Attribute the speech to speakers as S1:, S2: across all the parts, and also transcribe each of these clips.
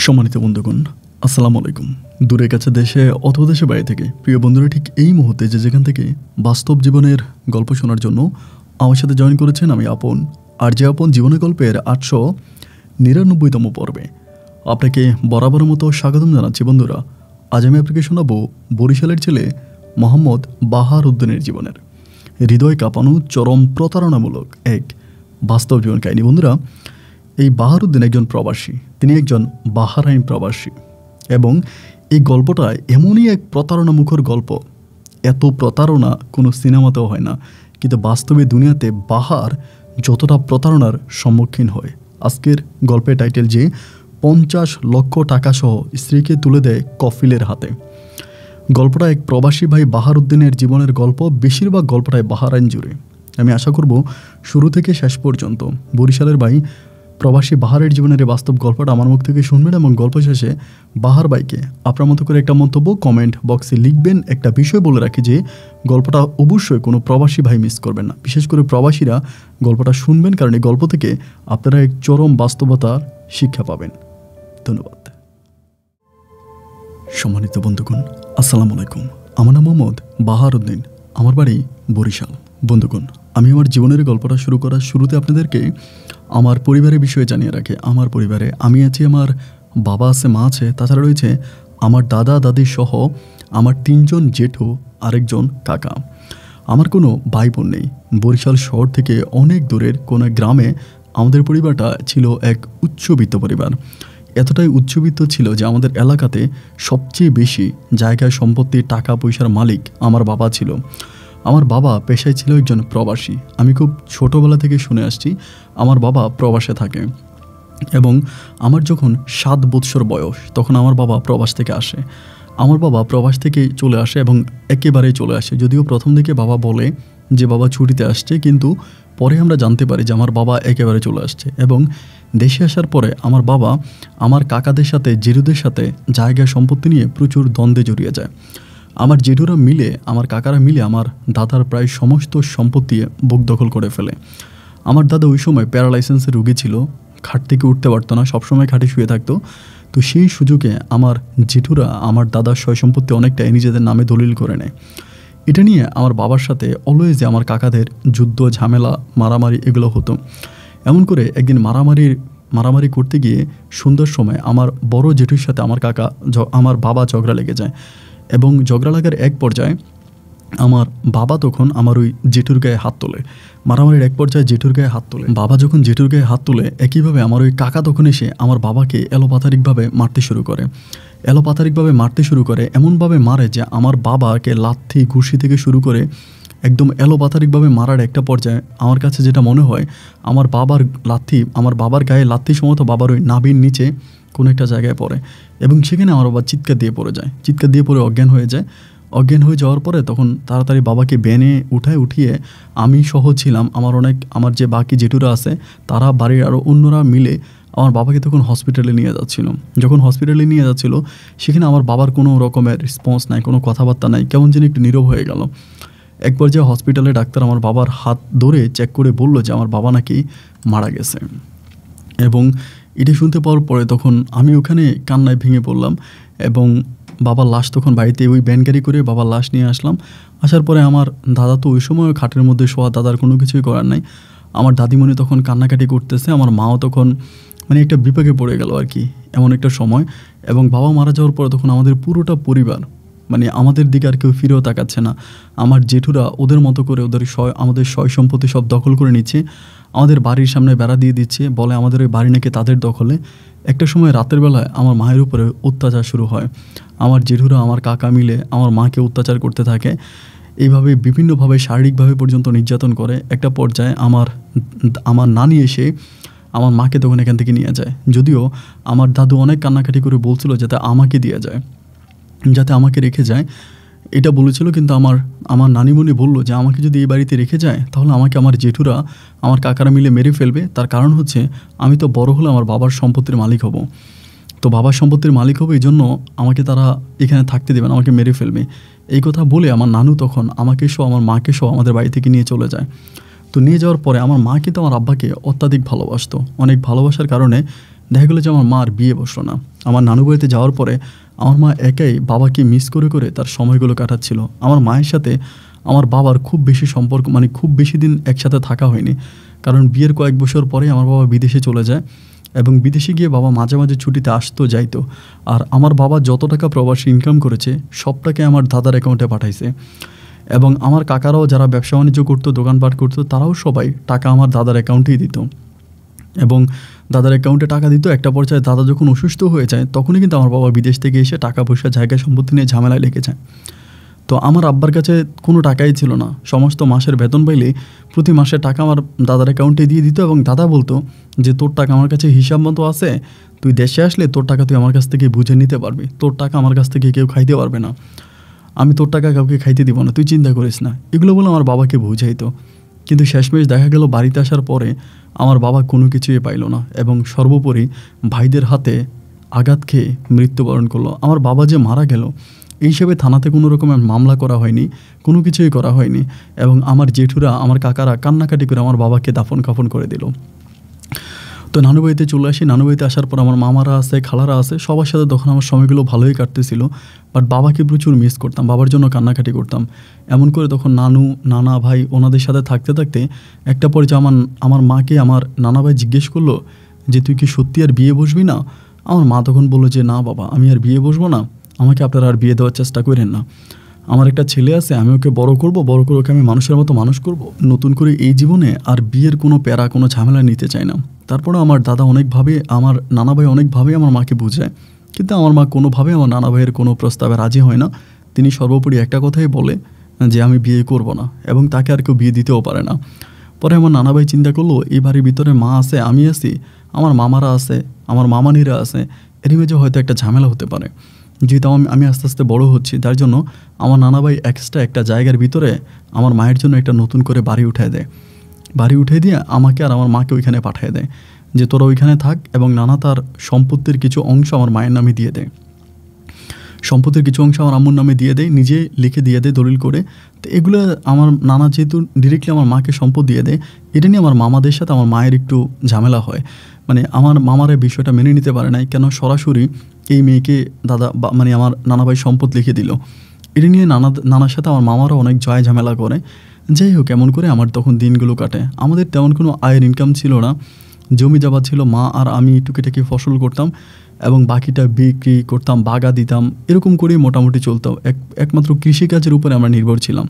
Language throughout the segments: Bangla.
S1: সম্মানিত বন্ধুগণ, আসসালামু আলাইকুম। দূরে কাছে দেশে অথবা দেশে বাইরে থেকে প্রিয় বন্ধুরা ঠিক এই মুহূর্তে যেখান থেকে বাস্তব জীবনের গল্প শোনার জন্য আমার সাথে জয়েন করেছেন আমি আপন। আর যে আপন জীবনের গল্পের 899তম পর্বে আপনাকে বরাবরের মতো স্বাগতম জানাচ্ছি। বন্ধুরা, আজ আমি আপনাকে শোনাবো বরিশালের ছেলে মোহাম্মদ বাহার উদ্দিনের জীবনের হৃদয় কাঁপানো চরম প্রতারণামূলক এক বাস্তব জীবন কাহিনী। বন্ধুরা, এই বাহার উদ্দিন একজন প্রবাসী, তিনি একজন বাহারাইন প্রবাসী এবং এই গল্পটা এমনই এক প্রতারণামুখর গল্প। এত প্রতারণা কোনো সিনেমাতেও হয় না, কিন্তু বাস্তবে দুনিয়াতে বাহার যতটা প্রতারণার সম্মুখীন হয়। আজকের গল্পের টাইটেল যে 50 লক্ষ টাকা সহ স্ত্রীকে তুলে দেয় কফিলের হাতে। গল্পটা এক প্রবাসী ভাই বাহার উদ্দিনের জীবনের গল্প। বেশিরভাগ গল্পটাই বাহারাইন জুড়ে। আমি আশা করব শুরু থেকে শেষ পর্যন্ত বরিশালের ভাই প্রবাসী বাহারের জীবনের এই বাস্তব গল্পটা আমার মুখ থেকে শুনবেন এবং গল্প শেষে বাহার ভাইকে আপনার মতো করে একটা মন্তব্য কমেন্ট বক্সে লিখবেন। একটা বিষয় বলে রাখি যে গল্পটা অবশ্যই কোনো প্রবাসী ভাই মিস করবেন না। বিশেষ করে প্রবাসীরা গল্পটা শুনবেন, কারণ এই গল্প থেকে আপনারা এক চরম বাস্তবতার শিক্ষা পাবেন। ধন্যবাদ। সম্মানিত বন্ধুগণ, আসসালামু আলাইকুম। আমার নাম মোহাম্মদ বাহার উদ্দিন, আমার বাড়ি বরিশাল। বন্ধুগণ, আমি আমার জীবনের গল্পটা শুরু করার শুরুতে আপনাদেরকে আমার পরিবারের বিষয়ে জানিয়ে রাখি। আমার পরিবারে আমি আছি, আমার বাবা আছে, মা আছে, তাছাড়া রয়েছে আমার দাদা দাদি সহ আমার 3 জন জেঠু, আরেকজন কাকা। আমার কোনো ভাই বোন নেই। বরিশাল শহর থেকে অনেক দূরের কোনো গ্রামে আমাদের পরিবারটা ছিল এক উচ্চবিত্ত পরিবার। এতটাই উচ্চবিত্ত ছিল যে আমাদের এলাকাতে সবচেয়ে বেশি জায়গায় সম্পত্তি টাকা পয়সার মালিক আমার বাবা ছিল। আমার বাবা পেশায় ছিল একজন প্রবাসী। আমি খুব ছোটোবেলা থেকে শুনে আসছি আমার বাবা প্রবাসে থাকে এবং আমার যখন 7 বৎসর বয়স তখন আমার বাবা প্রবাস থেকে আসে। আমার বাবা প্রবাস থেকে চলে আসে এবং একেবারেই চলে আসে। যদিও প্রথম দিকে বাবা বলে যে বাবা ছুটিতে আসছে, কিন্তু পরে আমরা জানতে পারি যে আমার বাবা একেবারে চলে আসছে। এবং দেশে আসার পরে আমার বাবা আমার কাকাদের সাথে জেঠুদের সাথে জায়গা সম্পত্তি নিয়ে প্রচুর দ্বন্দ্বে জড়িয়ে যায়। আমার জেঠুরা মিলে, আমার কাকারা মিলে আমার দাদার প্রায় সমস্ত সম্পত্তি বুক দখল করে ফেলে। আমার দাদা ওই সময় প্যারালাইসিসের রোগী ছিল, খাট থেকে উঠতে পারতো না, সবসময় খাটে শুয়ে থাকতো। তো সেই সুযোগে আমার জেঠুরা আমার দাদার সয় সম্পত্তি অনেকটাই নিজেদের নামে দলিল করে নেয়। এটা নিয়ে আমার বাবার সাথে অলওয়েজ আমার কাকাদের যুদ্ধ, ঝামেলা, মারামারি এগুলো হতো। এমন করে একদিন মারামারি করতে গিয়ে সন্ধ্যার সময় আমার বড় জেঠুর সাথে আমার বাবা ঝগড়া লেগে যায় এবং ঝগড়া লাগার এক পর্যায়ে আমার বাবা তখন আমার ওই জেঠুর গায়ে হাত তোলে। মারামারির এক পর্যায়ে জেঠুর গায়ে হাত তোলে। বাবা যখন জেঠুর গায়ে হাত তোলে, একইভাবে আমার ওই কাকা তখন এসে আমার বাবাকে এলোপাতারিকভাবে মারতে শুরু করে। এমনভাবে মারে যে আমার বাবাকে লাথি ঘুষি থেকে শুরু করে একদম এলোপাতারিকভাবে মারার একটা পর্যায়ে আমার কাছে যেটা মনে হয় আমার বাবার গায়ে লাথি সমত বাবার ওই নাভির নিচে কোনো একটা জায়গায় পড়ে এবং সেখানে আমার বাবা চিৎকার দিয়ে পড়ে অজ্ঞান হয়ে যাওয়ার পরে তখন তাড়াতাড়ি বাবাকে ভ্যানে উঠিয়ে আমি সহ ছিলাম, আমার যে বাকি জেঠুরা আছে তারা, বাড়ির আরও অন্যরা মিলে আমার বাবাকে তখন হসপিটালে নিয়ে যাচ্ছিল। যখন হসপিটালে নিয়ে যাচ্ছিল সেখানে আমার বাবার কোনো রকমের রেসপন্স নাই, কোনো কথাবার্তা নাই, কেমন যেন একটু নীরব হয়ে গেল। এক পর্যায়ে হসপিটালে ডাক্তার আমার বাবার হাত ধরে চেক করে বলল যে আমার বাবা নাকি মারা গেছে। এবং এটা শুনতে পাওয়ার পরে তখন আমি ওখানে কান্নায় ভেঙে পড়লাম এবং বাবার লাশ তখন বাড়িতে ওই ভ্যান গাড়ি করে বাবার লাশ নিয়ে আসলাম। আসার পরে আমার দাদা তো ওই সময় খাটের মধ্যে শোয়া, দাদার কোনো কিছুই করার নাই। আমার দাদিমণি তখন কান্নাকাটি করতেছে, আমার মাও তখন একটা বিপাকে পড়ে গেল আর কি, এমন একটা সময়। এবং বাবা মারা যাওয়ার পরে তখন আমাদের পুরোটা পরিবার আমাদের দিকে আর কেউ ফিরেও তাকাচ্ছে না। আমার জেঠুরা ওদের মতো করে আমাদের সয় সম্পত্তি সব দখল করে নিচ্ছে, আমাদের বাড়ির সামনে বেড়া দিয়ে দিচ্ছে, বলে আমাদের ওই বাড়ি নাকি তাদের দখলে। একটা সময় রাতের বেলায় আমার মায়ের উপরে অত্যাচার শুরু হয়। আমার জেঠুরা, আমার কাকা মিলে আমার মাকে অত্যাচার করতে থাকে। এইভাবে বিভিন্নভাবে শারীরিকভাবে পর্যন্ত নির্যাতন করে। একটা পর্যায়ে আমার নানি এসে আমার মাকে তখন এখান থেকে নিয়ে যায়। যদিও আমার দাদু অনেক কান্নাকাটি করে বলছিল যাতে আমাকে রেখে যায়, এটা বলেছিল। কিন্তু আমার নানিমণি বললো যে আমাকে যদি এই বাড়িতে রেখে যায় তাহলে আমাকে আমার জেঠুরা, আমার কাকারা মিলে মেরে ফেলবে। তার কারণ হচ্ছে আমি তো বড় হলে আমার বাবার সম্পত্তির মালিক হব, তো বাবার সম্পত্তির মালিক হবে, এই জন্য আমাকে তারা এখানে থাকতে দেবে না, আমাকে মেরে ফেলবে। এই কথা বলে আমার নানু তখন আমাকে সহ আমার মাকে সহ আমাদের বাড়ি থেকে নিয়ে চলে যায়। তো নিয়ে যাওয়ার পরে আমার মা কিন্তু আমার আব্বাকে অত্যাধিক ভালোবাসতো। অনেক ভালোবাসার কারণে দেখা গেলো যে আমার মার বিয়ে বসলো না। আমার নানু বাড়িতে যাওয়ার পরে আমার মা একাই বাবাকে মিস করে করে তার সময়গুলো কাটাচ্ছিল। আমার মায়ের সাথে আমার বাবার খুব বেশি সম্পর্ক, মানে খুব বেশি দিন একসাথে থাকা হয়নি, কারণ বিয়ের কয়েক বছর পরে আমার বাবা বিদেশে চলে যায় এবং বিদেশে গিয়ে বাবা মাঝে মাঝে ছুটিতে আসতো যাইতো। আর আমার বাবা যত টাকা প্রবাসী ইনকাম করেছে সব টাকা আমার দাদার অ্যাকাউন্টে পাঠাইছে এবং আমার কাকারাও যারা ব্যবসা বাণিজ্য করতো, দোকানপাট করতো, তারাও সবাই টাকা আমার দাদার অ্যাকাউন্টেই দিত এবং দাদার অ্যাকাউন্টে টাকা দিত। একটা পর্যায়ে দাদা যখন অসুস্থ হয়ে যায় তখনই কিন্তু আমার বাবা বিদেশ থেকে এসে টাকা পয়সা, জায়গা সম্পত্তি নিয়ে ঝামেলায় লেগে যায়। তো আমার আব্বার কাছে কোনো টাকাই ছিল না। সমস্ত মাসের বেতন পাইলে প্রতি মাসে টাকা আমার দাদার অ্যাকাউন্টে দিয়ে দিত এবং দাদা বলতো যে তোর টাকা আমার কাছে হিসাব মতো আছে, তুই দেশে আসলে তোর টাকা তুই আমার কাছ থেকে বুঝে নিতে পারবি, তোর টাকা আমার কাছ থেকে কেউ খাইতে পারবে না, আমি তোর টাকা কাউকে খাইতে দিব না, তুই চিন্তা করিস না, এগুলো বলে আমার বাবাকে বুঝাইতো। কিন্তু শেষমেশ দেখা গেল বাড়িতে আসার পরে আমার বাবা কোনো কিছুই পাইল না এবং সর্বোপরি ভাইদের হাতে আঘাত খেয়ে মৃত্যুবরণ করলো। আমার বাবা যে মারা গেল এই হিসেবে থানাতে কোনো রকমের মামলা করা হয়নি, কোনো কিছুই করা হয়নি এবং আমার জেঠুরা, আমার কাকারা কান্নাকাটি করে আমার বাবাকে দাফন কাফন করে দিল। তো নানু বাড়িতে চলে আসি। নানু বাড়িতে আসার পর আমার মামারা আছে, খালারা আছে, সবার সাথে তখন আমার সময়গুলো ভালোই কাটতেছিল, বাট বাবাকে প্রচুর মিস করতাম, বাবার জন্য কান্নাকাটি করতাম। এমন করে তখন নানু, নানা ভাই ওনাদের সাথে থাকতে থাকতে একটা পর্যায়ে আমার মাকে আমার নানা ভাই জিজ্ঞেস করলো যে তুই কি সত্যি আর বিয়ে বসবি না? আমার মা তখন বললো যে না বাবা, আমি আর বিয়ে বসবো না, আমাকে আপনারা আর বিয়ে দেওয়ার চেষ্টা করেন না, আমার একটা ছেলে আছে, আমি ওকে বড় করব, বড় করে ওকে আমি মানুষের মতো মানুষ করব, নতুন করে এই জীবনে আর বিয়ের কোনো প্যারা, কোনো ঝামেলা নিতে চাই না। তারপরে আমার দাদা অনেকভাবে, আমার নানা ভাই অনেকভাবে আমার মাকে বুঝায়, কিন্তু আমার মা কোনোভাবে আমার নানা ভাইয়ের কোনো প্রস্তাবে রাজি হয় না। তিনি সর্বোপরি একটা কথাই বলে যে আমি বিয়ে করব না এবং তাকে আর কেউ বিয়ে দিতেও পারে না। পরে আমার নানা ভাই চিন্তা করলো এই বাড়ির ভিতরে মা আছে, আমি আছি, আমার মামারা আছে, আমার মামানিরা আছে, এর মাঝে হয়তো একটা ঝামেলা হতে পারে। যেহেতু আমি আস্তে আস্তে বড় হচ্ছি, তার জন্য আমার নানা ভাই এক্সট্রা একটা জায়গার ভিতরে আমার মায়ের জন্য একটা নতুন করে বাড়ি উঠায় দেয়। বাড়ি উঠে দিয়ে আমাকে আর আমার মাকে ওইখানে পাঠিয়ে দেয় যে তোরা ওইখানে থাক এবং নানা তার সম্পত্তির কিছু অংশ আমার মায়ের নামে দিয়ে দেয়, সম্পত্তির কিছু অংশ আমার আম্মুর নামে দিয়ে দেয়, নিজে লিখে দিয়ে দেয় দলিল করে। তো এগুলো আমার নানা যেহেতু ডিরেক্টলি আমার মাকে সম্পদ দিয়ে দেয়, এটা নিয়ে আমার মামাদের সাথে আমার মায়ের একটু ঝামেলা হয়। মানে আমার মামারা বিষয়টা মেনে নিতে পারে নাই, কেন সরাসরি এই মেয়েকে দাদা মানে আমার নানা ভাই সম্পদ লিখে দিল। এটা নিয়ে নানার সাথে আমার মামারা অনেক জয় ঝামেলা করে। যাই হোক, এমন করে আমার তখন দিনগুলো কাটে। আমাদের তেমন কোনো আয়ের ইনকাম ছিল না, জমি জায়গা ছিল, মা আর আমি টুকিটাকি ফসল করতাম এবং বাকিটা বিক্রি করতাম, বাগা দিতাম, এরকম করেই মোটামুটি চলতাম। একমাত্র কৃষিকাজের উপরে আমরা নির্ভর ছিলাম।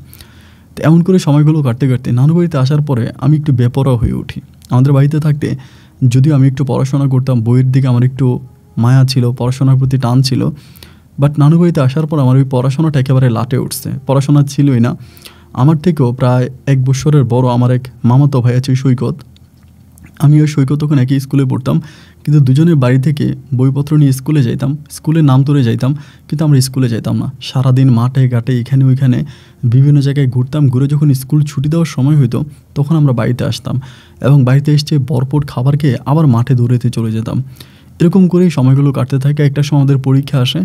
S1: তো এমন করে সময়গুলো কাটতে কাটতে নানু বাড়িতে আসার পরে আমি একটু বেপরোয়া হয়ে উঠি। আমাদের বাড়িতে থাকতে যদিও আমি একটু পড়াশোনা করতাম, বইয়ের দিকে আমার একটু মায়া ছিল, পড়াশোনার প্রতি টান ছিল, বাট নানু বাড়িতে আসার পর আমার ওই পড়াশোনাটা একেবারে লাটে উঠছে। পড়াশোনা ছিলই না। আমার থেকেও প্রায় 1 বছরের বড় আমার এক মামাতো ভাই আছে সৈকত। আমি ওই সৈকত তখন একই স্কুলে পড়তাম, কিন্তু দুজনের বাড়ি থেকে বইপত্র নিয়ে স্কুলে যাইতাম, স্কুলের নাম ধরে যাইতাম, কিন্তু আমরা স্কুলে যাইতাম না। সারাদিন মাঠে ঘাটে এখানে ওইখানে বিভিন্ন জায়গায় ঘুরতাম। ঘুরে যখন স্কুল ছুটি দেওয়ার সময় হইতো তখন আমরা বাড়িতে আসতাম এবং বাড়িতে এসে ভরপুর খাবার খেয়ে আবার মাঠে দৌড়াতে চলে যেতাম। এরকম করেই সময়গুলো কাটতে থাকে। একটা সময় আমাদের পরীক্ষা আসে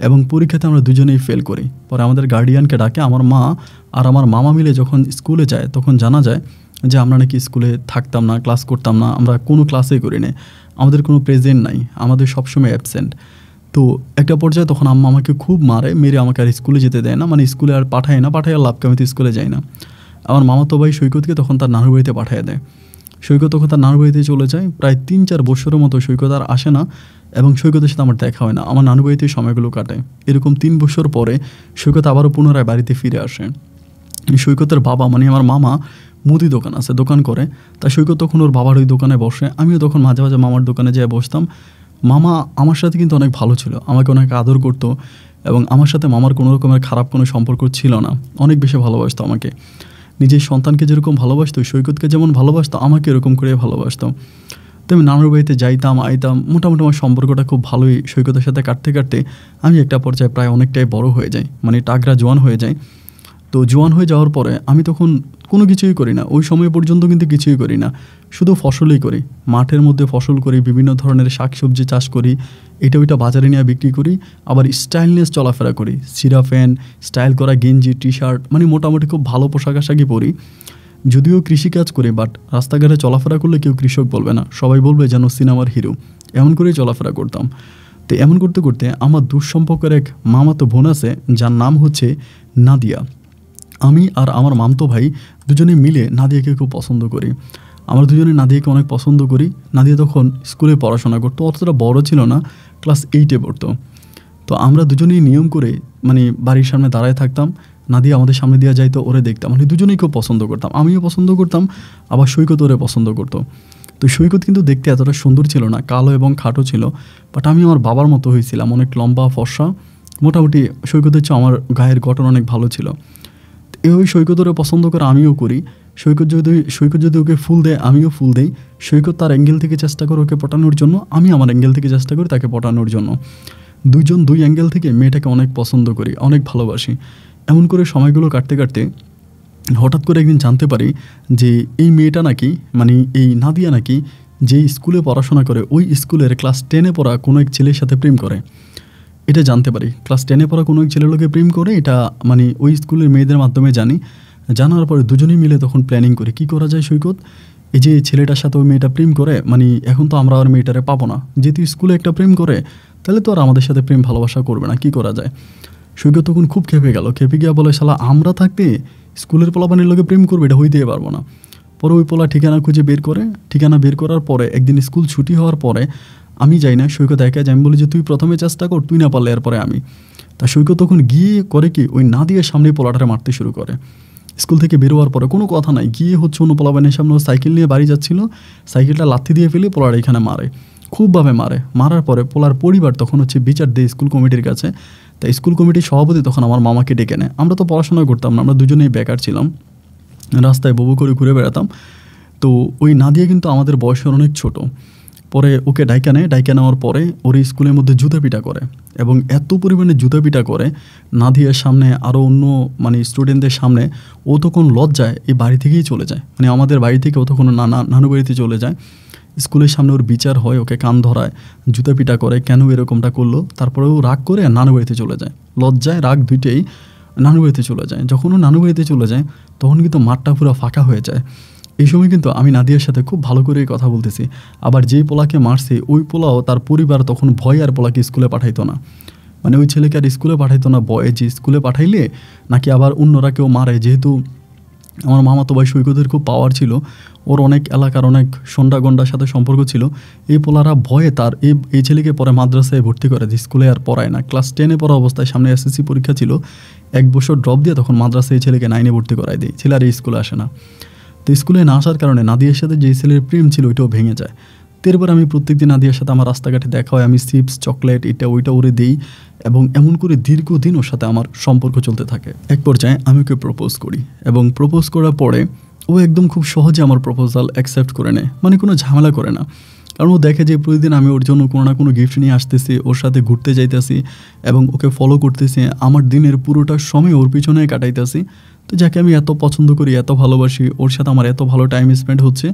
S1: এবং পরীক্ষাতে আমরা দুজনেই ফেল করি। পরে আমাদের গার্ডিয়ানকে ডাকে। আমার মা আর আমার মামা মিলে যখন স্কুলে যায় তখন জানা যায় যে আমরা নাকি স্কুলে থাকতাম না, ক্লাস করতাম না, আমরা কোনো ক্লাসেই করি না, আমাদের কোনো প্রেজেন্ট নাই, আমাদের সবসময় অ্যাবসেন্ট। তো একটা পর্যায়ে তখন আম্মা আমাকে খুব মারে, মেরে আমাকে আর স্কুলে যেতে দেয় না, মানে স্কুলে আর পাঠায় না, পাঠায় আর লাভকে আমি তো স্কুলে যাই না। আমার মামাতো ভাই সৈকতকে তখন তার নানুর বাড়িতে পাঠিয়ে দেয়। সৈকত তখন তার নানুর বাড়িতে চলে যায়। প্রায় 3-4 বছরের মতো সৈকত আর আসে না এবং সৈকতের সাথে আমার দেখা হয় না। আমার নানু বাড়িতে সময়গুলো কাটে। এরকম 3 বছর পরে সৈকত আবারও পুনরায় বাড়িতে ফিরে আসে। সৈকতের বাবা মানে আমার মামা মুদি দোকান আছে, দোকান করে। তা সৈকত তখন ওর বাবার ওই দোকানে বসে, আমিও তখন মাঝে মাঝে মামার দোকানে যেয়ে বসতাম। মামা আমার সাথে কিন্তু অনেক ভালো ছিল, আমাকে অনেক আদর করতো এবং আমার সাথে মামার কোনো রকমের খারাপ কোনো সম্পর্ক ছিল না, অনেক বেশি ভালোবাসতো আমাকে। নিজের সন্তানকে যেরকম ভালোবাসতো, সৈকতকে যেমন ভালোবাসতো, আমাকে এরকম করে ভালোবাসতো। তো আমি নানুর বাড়িতে যাইতাম, আইতাম, মোটামুটি আমার সম্পর্কটা খুব ভালোই সৈকতের সাথে কাটতে কাটতে আমি একটা পর্যায়ে প্রায় অনেকটাই বড় হয়ে যাই, মানে টাকরা জোয়ান হয়ে যায়। তো জোয়ান হয়ে যাওয়ার পরে আমি তখন কোনো কিছুই করি না, ওই সময় পর্যন্ত কিন্তু কিছুই করি না, শুধু ফসলই করি। মাঠের মধ্যে ফসল করি, বিভিন্ন ধরনের শাকসবজি চাষ করি, এটা ওইটা বাজারে নিয়ে বিক্রি করি, আবার স্টাইলনেস চলাফেরা করি, সিরা ফ্যান, স্টাইল করা গেঞ্জি, টি শার্ট, মানে মোটামুটি খুব ভালো পোশাক আশাকই পরি। যদিও কৃষিকাজ করি, বাট রাস্তাঘাটে চলাফেরা করলে কেউ কৃষক বলবে না, সবাই বলবে যেন সিনেমার হিরো। এমন করেই চলাফেরা করতাম। তো এমন করতে করতে আমার দুঃসম্পর্কের এক মামাতো বোন আছে যার নাম হচ্ছে নাদিয়া। আমি আর আমার মামতো ভাই দুজনে মিলে নাদিয়াকে খুব পছন্দ করি। আমরা দুজনে নাদিয়াকে অনেক পছন্দ করি। নাদিয়া তখন স্কুলে পড়াশোনা করতো, অতটা বড় ছিল না, ক্লাস 8-এ পড়তো। তো আমরা দুজনেই নিয়ম করে মানে বাড়ির সামনে দাঁড়ায় থাকতাম, নাদিয়া আমাদের সামনে দিয়ে যাইতো, ওরে দেখতাম, মানে দুজনেই খুব পছন্দ করতাম। আমিও পছন্দ করতাম, আবার সৈকত ওরে পছন্দ করতো। তো সৈকত কিন্তু দেখতে এতটা সুন্দর ছিল না, কালো এবং খাটো ছিল, বাট আমি আমার বাবার মতো হয়েছিলাম, অনেক লম্বা ফর্সা, মোটামুটি সৈকতের চেয়ে আমার গায়ের গঠন অনেক ভালো ছিল। ওই সৈকত ওরে পছন্দ করে আমিও করি। সৈকত যদি ওকে ফুল দেয় আমিও ফুল দেই। সৈকত তার অ্যাঙ্গেল থেকে চেষ্টা করে ওকে পটানোর জন্য, আমি আমার অ্যাঙ্গেল থেকে চেষ্টা করি তাকে পটানোর জন্য। দুইজন দুই অ্যাঙ্গেল থেকে মেয়েটাকে অনেক পছন্দ করি, অনেক ভালোবাসি। এমন করে সময়গুলো কাটতে কাটতে হঠাৎ করে একদিন জানতে পারি যে এই মেয়েটা নাকি, মানে এই নাদিয়া নাকি যেই স্কুলে পড়াশোনা করে ওই স্কুলের ক্লাস 10-এ পড়া কোনো এক ছেলের সাথে প্রেম করে। এটা জানতে পারি, ক্লাস 10-এ পড়া কোনো এক ছেলের লোকে প্রেম করে, এটা মানে ওই স্কুলের মেয়েদের মাধ্যমে জানি। জানার পরে দুজনেই মিলে তখন প্ল্যানিং করি কী করা যায় সৈকত, এই যে ছেলেটার সাথে ওই মেয়েটা প্রেম করে, মানে এখন তো আমরা আর মেয়েটারে পাবো না, যেহেতু স্কুলে একটা প্রেম করে তাহলে তো আর আমাদের সাথে প্রেম ভালোবাসা করবে না, কী করা যায়। সৈকত তখন খুব খেপে গেল, খেপে গিয়া বলে, শালা আমরা থাকতে স্কুলের পোলাপানির লোকে প্রেম করবে, এটা হইতেই পারবো না। পরে ওই পোলা ঠিকানা খুঁজে বের করে, ঠিকানা বের করার পরে একদিন স্কুল ছুটি হওয়ার পরে আমি যাই না, সৈকত একা যাই। আমি বলি যে তুই প্রথমে চেষ্টা কর, তুই না পারলে এরপরে আমি। তা সৈকত তখন গিয়ে করে কি ওই নাদিয়ার সামনে পোলাটারে মারতে শুরু করে। স্কুল থেকে বেরোয়ার পরে কোনো কথা নাই, গিয়ে হচ্ছে অন্য পোলাপানের সামনে সাইকেল নিয়ে বাড়ি যাচ্ছিল, সাইকেলটা লাথি দিয়ে ফেলে পোলার এখানে মারে, খুবভাবে মারে। মারার পরে পোলার পরিবার তখন হচ্ছে বিচার দেয় স্কুল কমিটির কাছে। তাই স্কুল কমিটির সভাপতি তখন আমার মামাকে ডেকে নেয়। আমরা তো পড়াশোনা করতাম না, আমরা দুজনেই বেকার ছিলাম, রাস্তায় ববু করে ঘুরে বেড়াতাম। তো ওই নাদিয়া কিন্তু আমাদের বয়সের অনেক ছোট। পরে ওকে ডাইকা নেয়, ডাইকা নেওয়ার পরে ওর স্কুলের মধ্যে জুতা পিটা করে, এবং এত পরিমাণে জুতা পিটা করে নাদিয়ার সামনে, আরও অন্য মানে স্টুডেন্টদের সামনে, ও তখন লজ্জায় এই বাড়ি থেকেই চলে যায়, মানে আমাদের বাড়ি থেকে ও তখন নানু বাড়িতে চলে যায়। স্কুলের সামনে ওর বিচার হয়, ওকে কান ধরায়, জুতা পিটা করে, কেন এরকমটা করলো। তারপরে ও রাগ করে নানু বাড়িতে চলে যায়, লজ্জায় রাগ দুইটাই নানু বাড়িতে চলে যায়। যখন ও নানু বাড়িতে চলে যায় তখন কিন্তু মাঠটা পুরো ফাঁকা হয়ে যায়। এই সময় কিন্তু আমি নাদিয়ার সাথে খুব ভালো করে কথা বলতেছি। আবার যেই পোলাকে মারছে ওই পোলাও, তার পরিবার তখন ভয় আর পোলাকে স্কুলে পাঠাইতো না, মানে ওই ছেলেকে আর স্কুলে পাঠাইতো না, ভয়ে যে স্কুলে পাঠাইলে নাকি আবার অন্যরা কেউ মারে। যেহেতু আমার মামাতো ভাই সৈকতের খুব পাওয়ার ছিল, ওর অনেক এলাকার অনেক সন্ডাগন্ডার সাথে সম্পর্ক ছিল, এই পোলারা ভয়ে তার এই ছেলেকে পরে মাদ্রাসায় ভর্তি করে, যে স্কুলে আর পড়ায় না। ক্লাস 10-এ পড়া অবস্থায়, সামনে এসএসসি পরীক্ষা ছিল, 1 বছর ড্রপ দিয়ে তখন মাদ্রাসায় এই ছেলেকে 9-এ ভর্তি করায় দেয়। ছেলে আর এই স্কুলে আসে না। তো স্কুলে না আসার কারণে নাদিয়ার সাথে যে ছেলের প্রেম ছিল ওইটাও ভেঙে যায়। এরপর আমি প্রত্যেকদিন নাদিয়ার সাথে আমার রাস্তাঘাটে দেখা হয়, আমি চিপস চকলেট এটা ওইটা ওরে দিই, এবং এমন করে দীর্ঘদিন ওর সাথে আমার সম্পর্ক চলতে থাকে। এক পর্যায়ে আমি ওকে প্রপোজ করি, এবং প্রপোজ করার পরে ও একদম খুব সহজে আমার প্রপোজাল অ্যাকসেপ্ট করে নেয়, মানে কোনো ঝামেলা করে না। কারণ ও দেখে যে প্রতিদিন আমি ওর জন্য কোনো না কোনো গিফট নিয়ে আসতেছি, ওর সাথে ঘুরতে যাইতেছি এবং ওকে ফলো করতেছি, আমার দিনের পুরোটা সময় ওর পিছনে কাটাইতেছি। তো যাকে আমি এত পছন্দ করি, এত ভালোবাসি, ওর সাথে আমার এত ভালো টাইম স্পেন্ড হচ্ছে,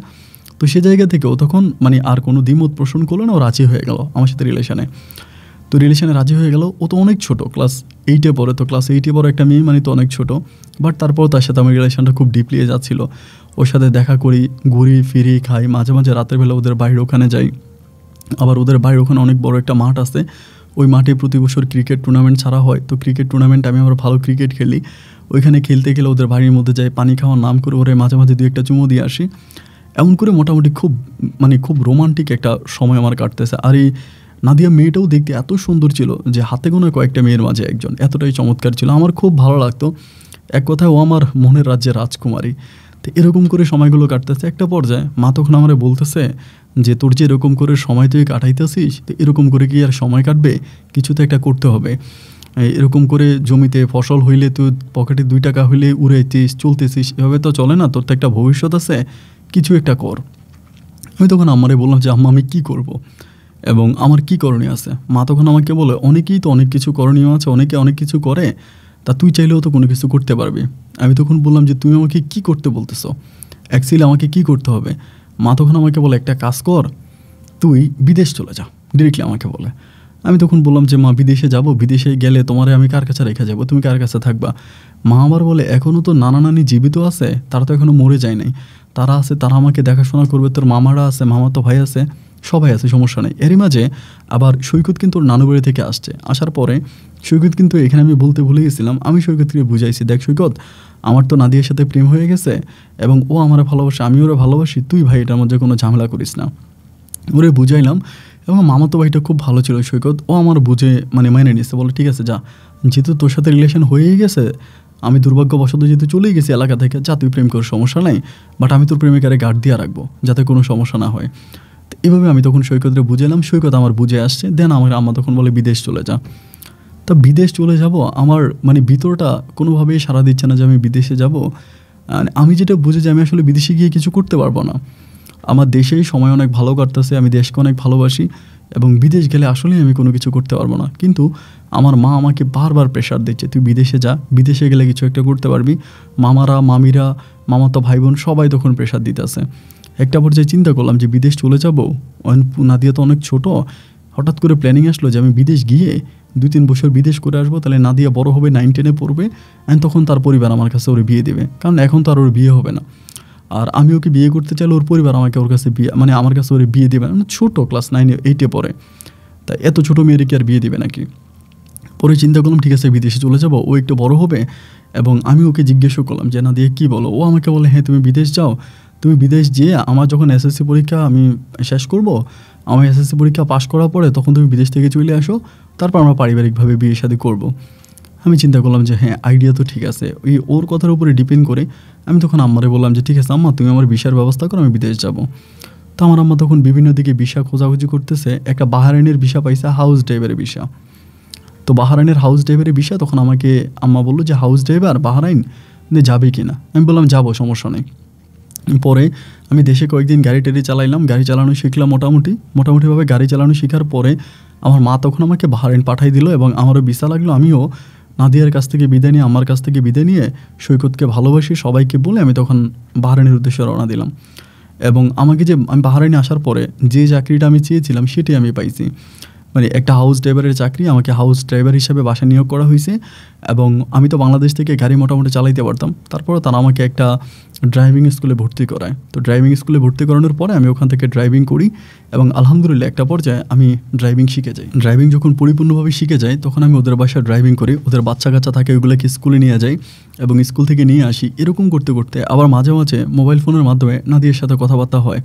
S1: তো সে জায়গা থেকে ও তখন মানে আর কোনো দ্বিমত পোষণ করলো না, ও রাজি হয়ে গেল আমার সাথে রিলেশনে। তো রিলেশনে রাজি হয়ে গেল। ও তো অনেক ছোটো, ক্লাস 8-এ পড়ে, তো ক্লাস 8-এ পড়ে একটা মেয়ে মানে তো অনেক ছোটো, বাট তারপর তার সাথে আমার রিলেশনটা খুব ডিপলি যাচ্ছিলো। ওর সাথে দেখা করি, ঘুরি ফিরি, খাই, মাঝে মাঝে রাতের বেলা ওদের বাড়ির ওখানে যাই। আবার ওদের বাড়ির ওখানে অনেক বড় একটা মাঠ আছে, ওই মাঠে প্রতি বছর ক্রিকেট টুর্নামেন্ট ছাড়া হয়। তো ক্রিকেট টুর্নামেন্ট আমি আবার ভালো ক্রিকেট খেলি, ওইখানে খেলতে গেলে ওদের বাড়ির মধ্যে যাই, পানি খাওয়ার নাম করে ওরে মাঝে মাঝে 2-1টা চুমো দিয়ে আসি। এমন করে মোটামুটি খুব রোমান্টিক একটা সময় আমার কাটতেছে। আর এই নাদিয়া মেয়েটাও দেখতে এত সুন্দর ছিল যে হাতে গোনা কয়েকটা মেয়ের মাঝে একজন, এতটাই চমৎকার ছিল, আমার খুব ভালো লাগতো। এক কথায় ও আমার মনের রাজ্যের রাজকুমারী। তো এরকম করে সময়গুলো কাটতেছে। একটা পর্যায়ে মা তখন আমারে বলতেছে যে তোর যে এরকম করে সময় তুই কাটাইতেছিস, তো এরকম করে কি আর সময় কাটবে, কিছু তো একটা করতে হবে। এরকম করে জমিতে ফসল হইলে তুই পকেটে 2 টাকা হইলে উড়াইছিস, চলতেছিস, এভাবে তো চলে না, তোর তো একটা ভবিষ্যৎ আছে, কিছু একটা কর। আমি তখন আমারে বললাম যে আম্মা আমি কী করব এবং আমার কি করণীয় আছে। মা তখন আমাকে বলে অনেকেই তো অনেক কিছু করণীয় আছে, অনেকে অনেক কিছু করে, তা তুই চাইলেও তো কোনো কিছু করতে পারবি। আমি তখন বললাম যে তুমি আমাকে কি করতে বলতেছো, অ্যাকচুয়ালি আমাকে কি করতে হবে। মা তখন আমাকে বলে একটা কাজ কর, তুই বিদেশ চলে যা, ডিরেক্টলি আমাকে বলে। আমি তখন বললাম যে মা বিদেশে যাব, বিদেশে গেলে তোমারে আমি কার কাছে রেখে যাবো, তুমি কার কাছে থাকবা। মা আবার বলে এখনও তো নানা নানি জীবিত আছে, তারা তো এখনও মরে যায় নাই, তারা আছে, তারা আমাকে দেখাশোনা করবে, তোর মামারা আছে, মামা তো ভাই আছে, সবাই আছে, সমস্যা নেই। এরই মাঝে আবার সৈকত কিন্তু ওর নানু বাড়ি থেকে আসছে। আসার পরে সৈকত কিন্তু এখানে আমি বলতে ভুলে গেছিলাম, আমি সৈকতকে বুঝাইছি, দেখ সৈকত, আমার তো নাদিয়ার সাথে প্রেম হয়ে গেছে এবং ও আমার ভালোবাসে, আমি ওরা ভালোবাসি, তুই ভাই এটার মধ্যে কোনো ঝামেলা করিস না। ওরে বুঝাইলাম এবং মামাতো ভাইটা খুব ভালো ছিল সৈকত, ও আমার বুঝে মেনে নিচ্ছে, বলে ঠিক আছে যা, যেহেতু তোর সাথে রিলেশন হয়েই গেছে, আমি দুর্ভাগ্যবশত যেহেতু চলেই গেছি এলাকা থেকে, যা তুই প্রেম কর, সমস্যা নেই, বাট আমি তোর প্রেমিকারে গার্ড দিয়ে রাখবো যাতে কোনো সমস্যা না হয়। তো এভাবে আমি তখন সৈকতরে বুঝালাম, সৈকত আমার বুঝে আসছে। দেন আমার আম্মা তখন বলে বিদেশ চলে যা। তা বিদেশ চলে যাব, আমার ভিতরটা কোনোভাবেই সাড়া দিচ্ছে না যে আমি বিদেশে যাব। আমি যেটা বুঝি যে আমি আসলে বিদেশে গিয়ে কিছু করতে পারবো না। আমার দেশেই সময় অনেক ভালো কাটতেছে, আমি দেশকে অনেক ভালোবাসি এবং বিদেশ গেলে আসলেই আমি কোনো কিছু করতে পারবো না। কিন্তু আমার মা আমাকে বারবার প্রেশার দিচ্ছে, তুই বিদেশে যা, বিদেশে গেলে কিছু একটা করতে পারবি। মামারা, মামিরা, মামাতো ভাই বোন সবাই তখন প্রেশার দিতেছে। একটা পর্যায়ে চিন্তা করলাম যে বিদেশ চলে যাবো, নাদিয়া তো অনেক ছোট। হঠাৎ করে প্ল্যানিং আসলো যে আমি বিদেশ গিয়ে 2-3 বছর বিদেশ করে আসবো, তাহলে নাদিয়া বড় হবে, 9-10-এ পড়বে, অ্যান্ড তখন তার পরিবার আমার কাছে ওর বিয়ে দেবে, কারণ এখন তো আর ওর বিয়ে হবে না। আর আমি ওকে বিয়ে করতে চাইলে ওর পরিবার আমাকে ওর কাছে বিয়ে আমার কাছে ওর বিয়ে দেবে না। ছোটো ক্লাস 9-8-এ পড়ে, তাই এত ছোটো মেয়েরে কি আর বিয়ে দেবে নাকি। পরে চিন্তা করলাম ঠিক আছে বিদেশে চলে যাবো, ও একটু বড় হবে। এবং আমি ওকে জিজ্ঞেসও করলাম যে না দিয়ে কী বলো, ও আমাকে বলে হ্যাঁ তুমি বিদেশ যাও, তুমি বিদেশ যেয়ে আমার যখন এসএসসি পরীক্ষা আমি শেষ করব, আমার এসএসসি পরীক্ষা পাশ করার পরে তখন তুমি বিদেশ থেকে চলে আসো, তারপর আমরা পারিবারিকভাবে বিয়ে শাদী করবো। আমি চিন্তা করলাম যে হ্যাঁ আইডিয়া তো ঠিক আছে, ওর কথার উপরে ডিপেন্ড করে আমি তখন আম্মারে বললাম যে ঠিক আছে আম্মা, তুমি আমার ভিসার ব্যবস্থা করো, আমি বিদেশ যাব। তো আমার আম্মা তখন বিভিন্ন দিকে ভিসা খোঁজাখুঁজি করতেছে, একটা বাহরাইনের ভিসা পাইছে, হাউস ড্রাইভারের ভিসা। তো বাহরাইনের হাউস ড্রাইভারের ভিসা, তখন আমাকে আম্মা বললো যে হাউস ড্রাইভার বাহরাইন যাবে কি না। আমি বললাম যাবো, সমস্যা নেই। পরে আমি দেশে কয়েকদিন গাড়ি টাড়ি চালাইলাম, গাড়ি চালানো শিখলাম মোটামুটিভাবে গাড়ি চালানো শেখার পরে আমার মা তখন আমাকে বাহরাইন পাঠাই দিল এবং আমারও ভিসা লাগলো। আমিও নাদিয়ার কাছ থেকে বিদায় নিয়ে, আমার কাছ থেকে বিদায় নিয়ে, সৈকতকে ভালোবাসি সবাইকে বলে আমি তখন বাহরাইনের উদ্দেশ্যে রওনা দিলাম। এবং আমি বাহরাইনে আসার পরে যে চাকরিটা আমি চেয়েছিলাম সেটাই আমি পাইছি। একটা হাউস ড্রাইভারের চাকরি, আমাকে হাউস ড্রাইভার হিসেবে বাসায় নিয়োগ করা হয়েছে। এবং আমি তো বাংলাদেশ থেকে গাড়ি মোটামুটি চালাইতে পারতাম, তারপরে তারা আমাকে একটা ড্রাইভিং স্কুলে ভর্তি করায়। তো ড্রাইভিং স্কুলে ভর্তি করানোর পরে আমি ওখান থেকে ড্রাইভিং করি এবং আলহামদুলিল্লাহ একটা পর্যায়ে আমি ড্রাইভিং শিখে যাই। ড্রাইভিং যখন পরিপূর্ণভাবে শিখে যাই তখন আমি ওদের বাসায় ড্রাইভিং করি, ওদের বাচ্চা কাচ্চা থাকে ওইগুলোকে স্কুলে নিয়ে যাই এবং স্কুল থেকে নিয়ে আসি। এরকম করতে করতে আবার মাঝে মাঝে মোবাইল ফোনের মাধ্যমে নাদিয়ার সাথে কথাবার্তা হয়।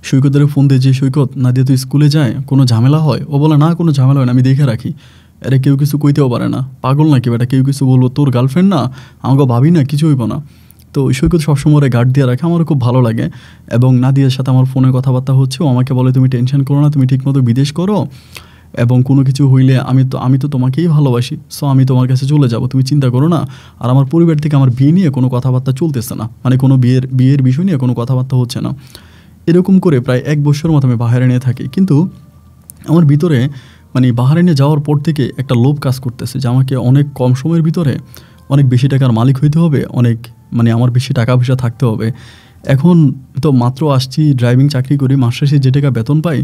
S1: সৈকতের ফোন দিয়ে যে সৈকত নাদিয়া তুই স্কুলে যায়, কোনো ঝামেলা হয়? ও বলে না কোনো ঝামেলা হয় না, আমি দেখে রাখি। এরা কেউ কিছু কইতেও পারে না, পাগল নাকি বেটা, কেউ কিছু বলবো তোর গার্লফ্রেন্ড না, আমাকে ভাবি না, কিছু হইব না। তো সৈকত সবসময় গার্ড দিয়ে রাখে, আমারও খুব ভালো লাগে। এবং নাদিয়ার সাথে আমার ফোনে কথাবার্তা হচ্ছে, ও আমাকে বলে তুমি টেনশন করো না, তুমি ঠিকমতো বিদেশ করো এবং কোনো কিছু হইলে আমি তো তোমাকেই ভালোবাসি, সো আমি তোমার কাছে চলে যাব, তুমি চিন্তা করো না। আর আমার পরিবার থেকে আমার বিয়ে নিয়ে কোনো কথাবার্তা চলতেছে না, কোনো বিয়ের বিষয় নিয়ে কোনো কথাবার্তা হচ্ছে না। এরকম করে প্রায় 1 বছর মতো আমি বাহরাইনে থাকি। কিন্তু আমার ভিতরে বাহরাইনে যাওয়ার পর থেকে একটা লোভ কাজ করতেছে যে আমাকে অনেক কম সময়ের ভিতরে অনেক বেশি টাকার মালিক হইতে হবে, অনেক আমার বেশি টাকা পয়সা থাকতে হবে। এখন তো মাত্র আসছি, ড্রাইভিং চাকরি করি, মাস শেষে যে টাকা বেতন পাই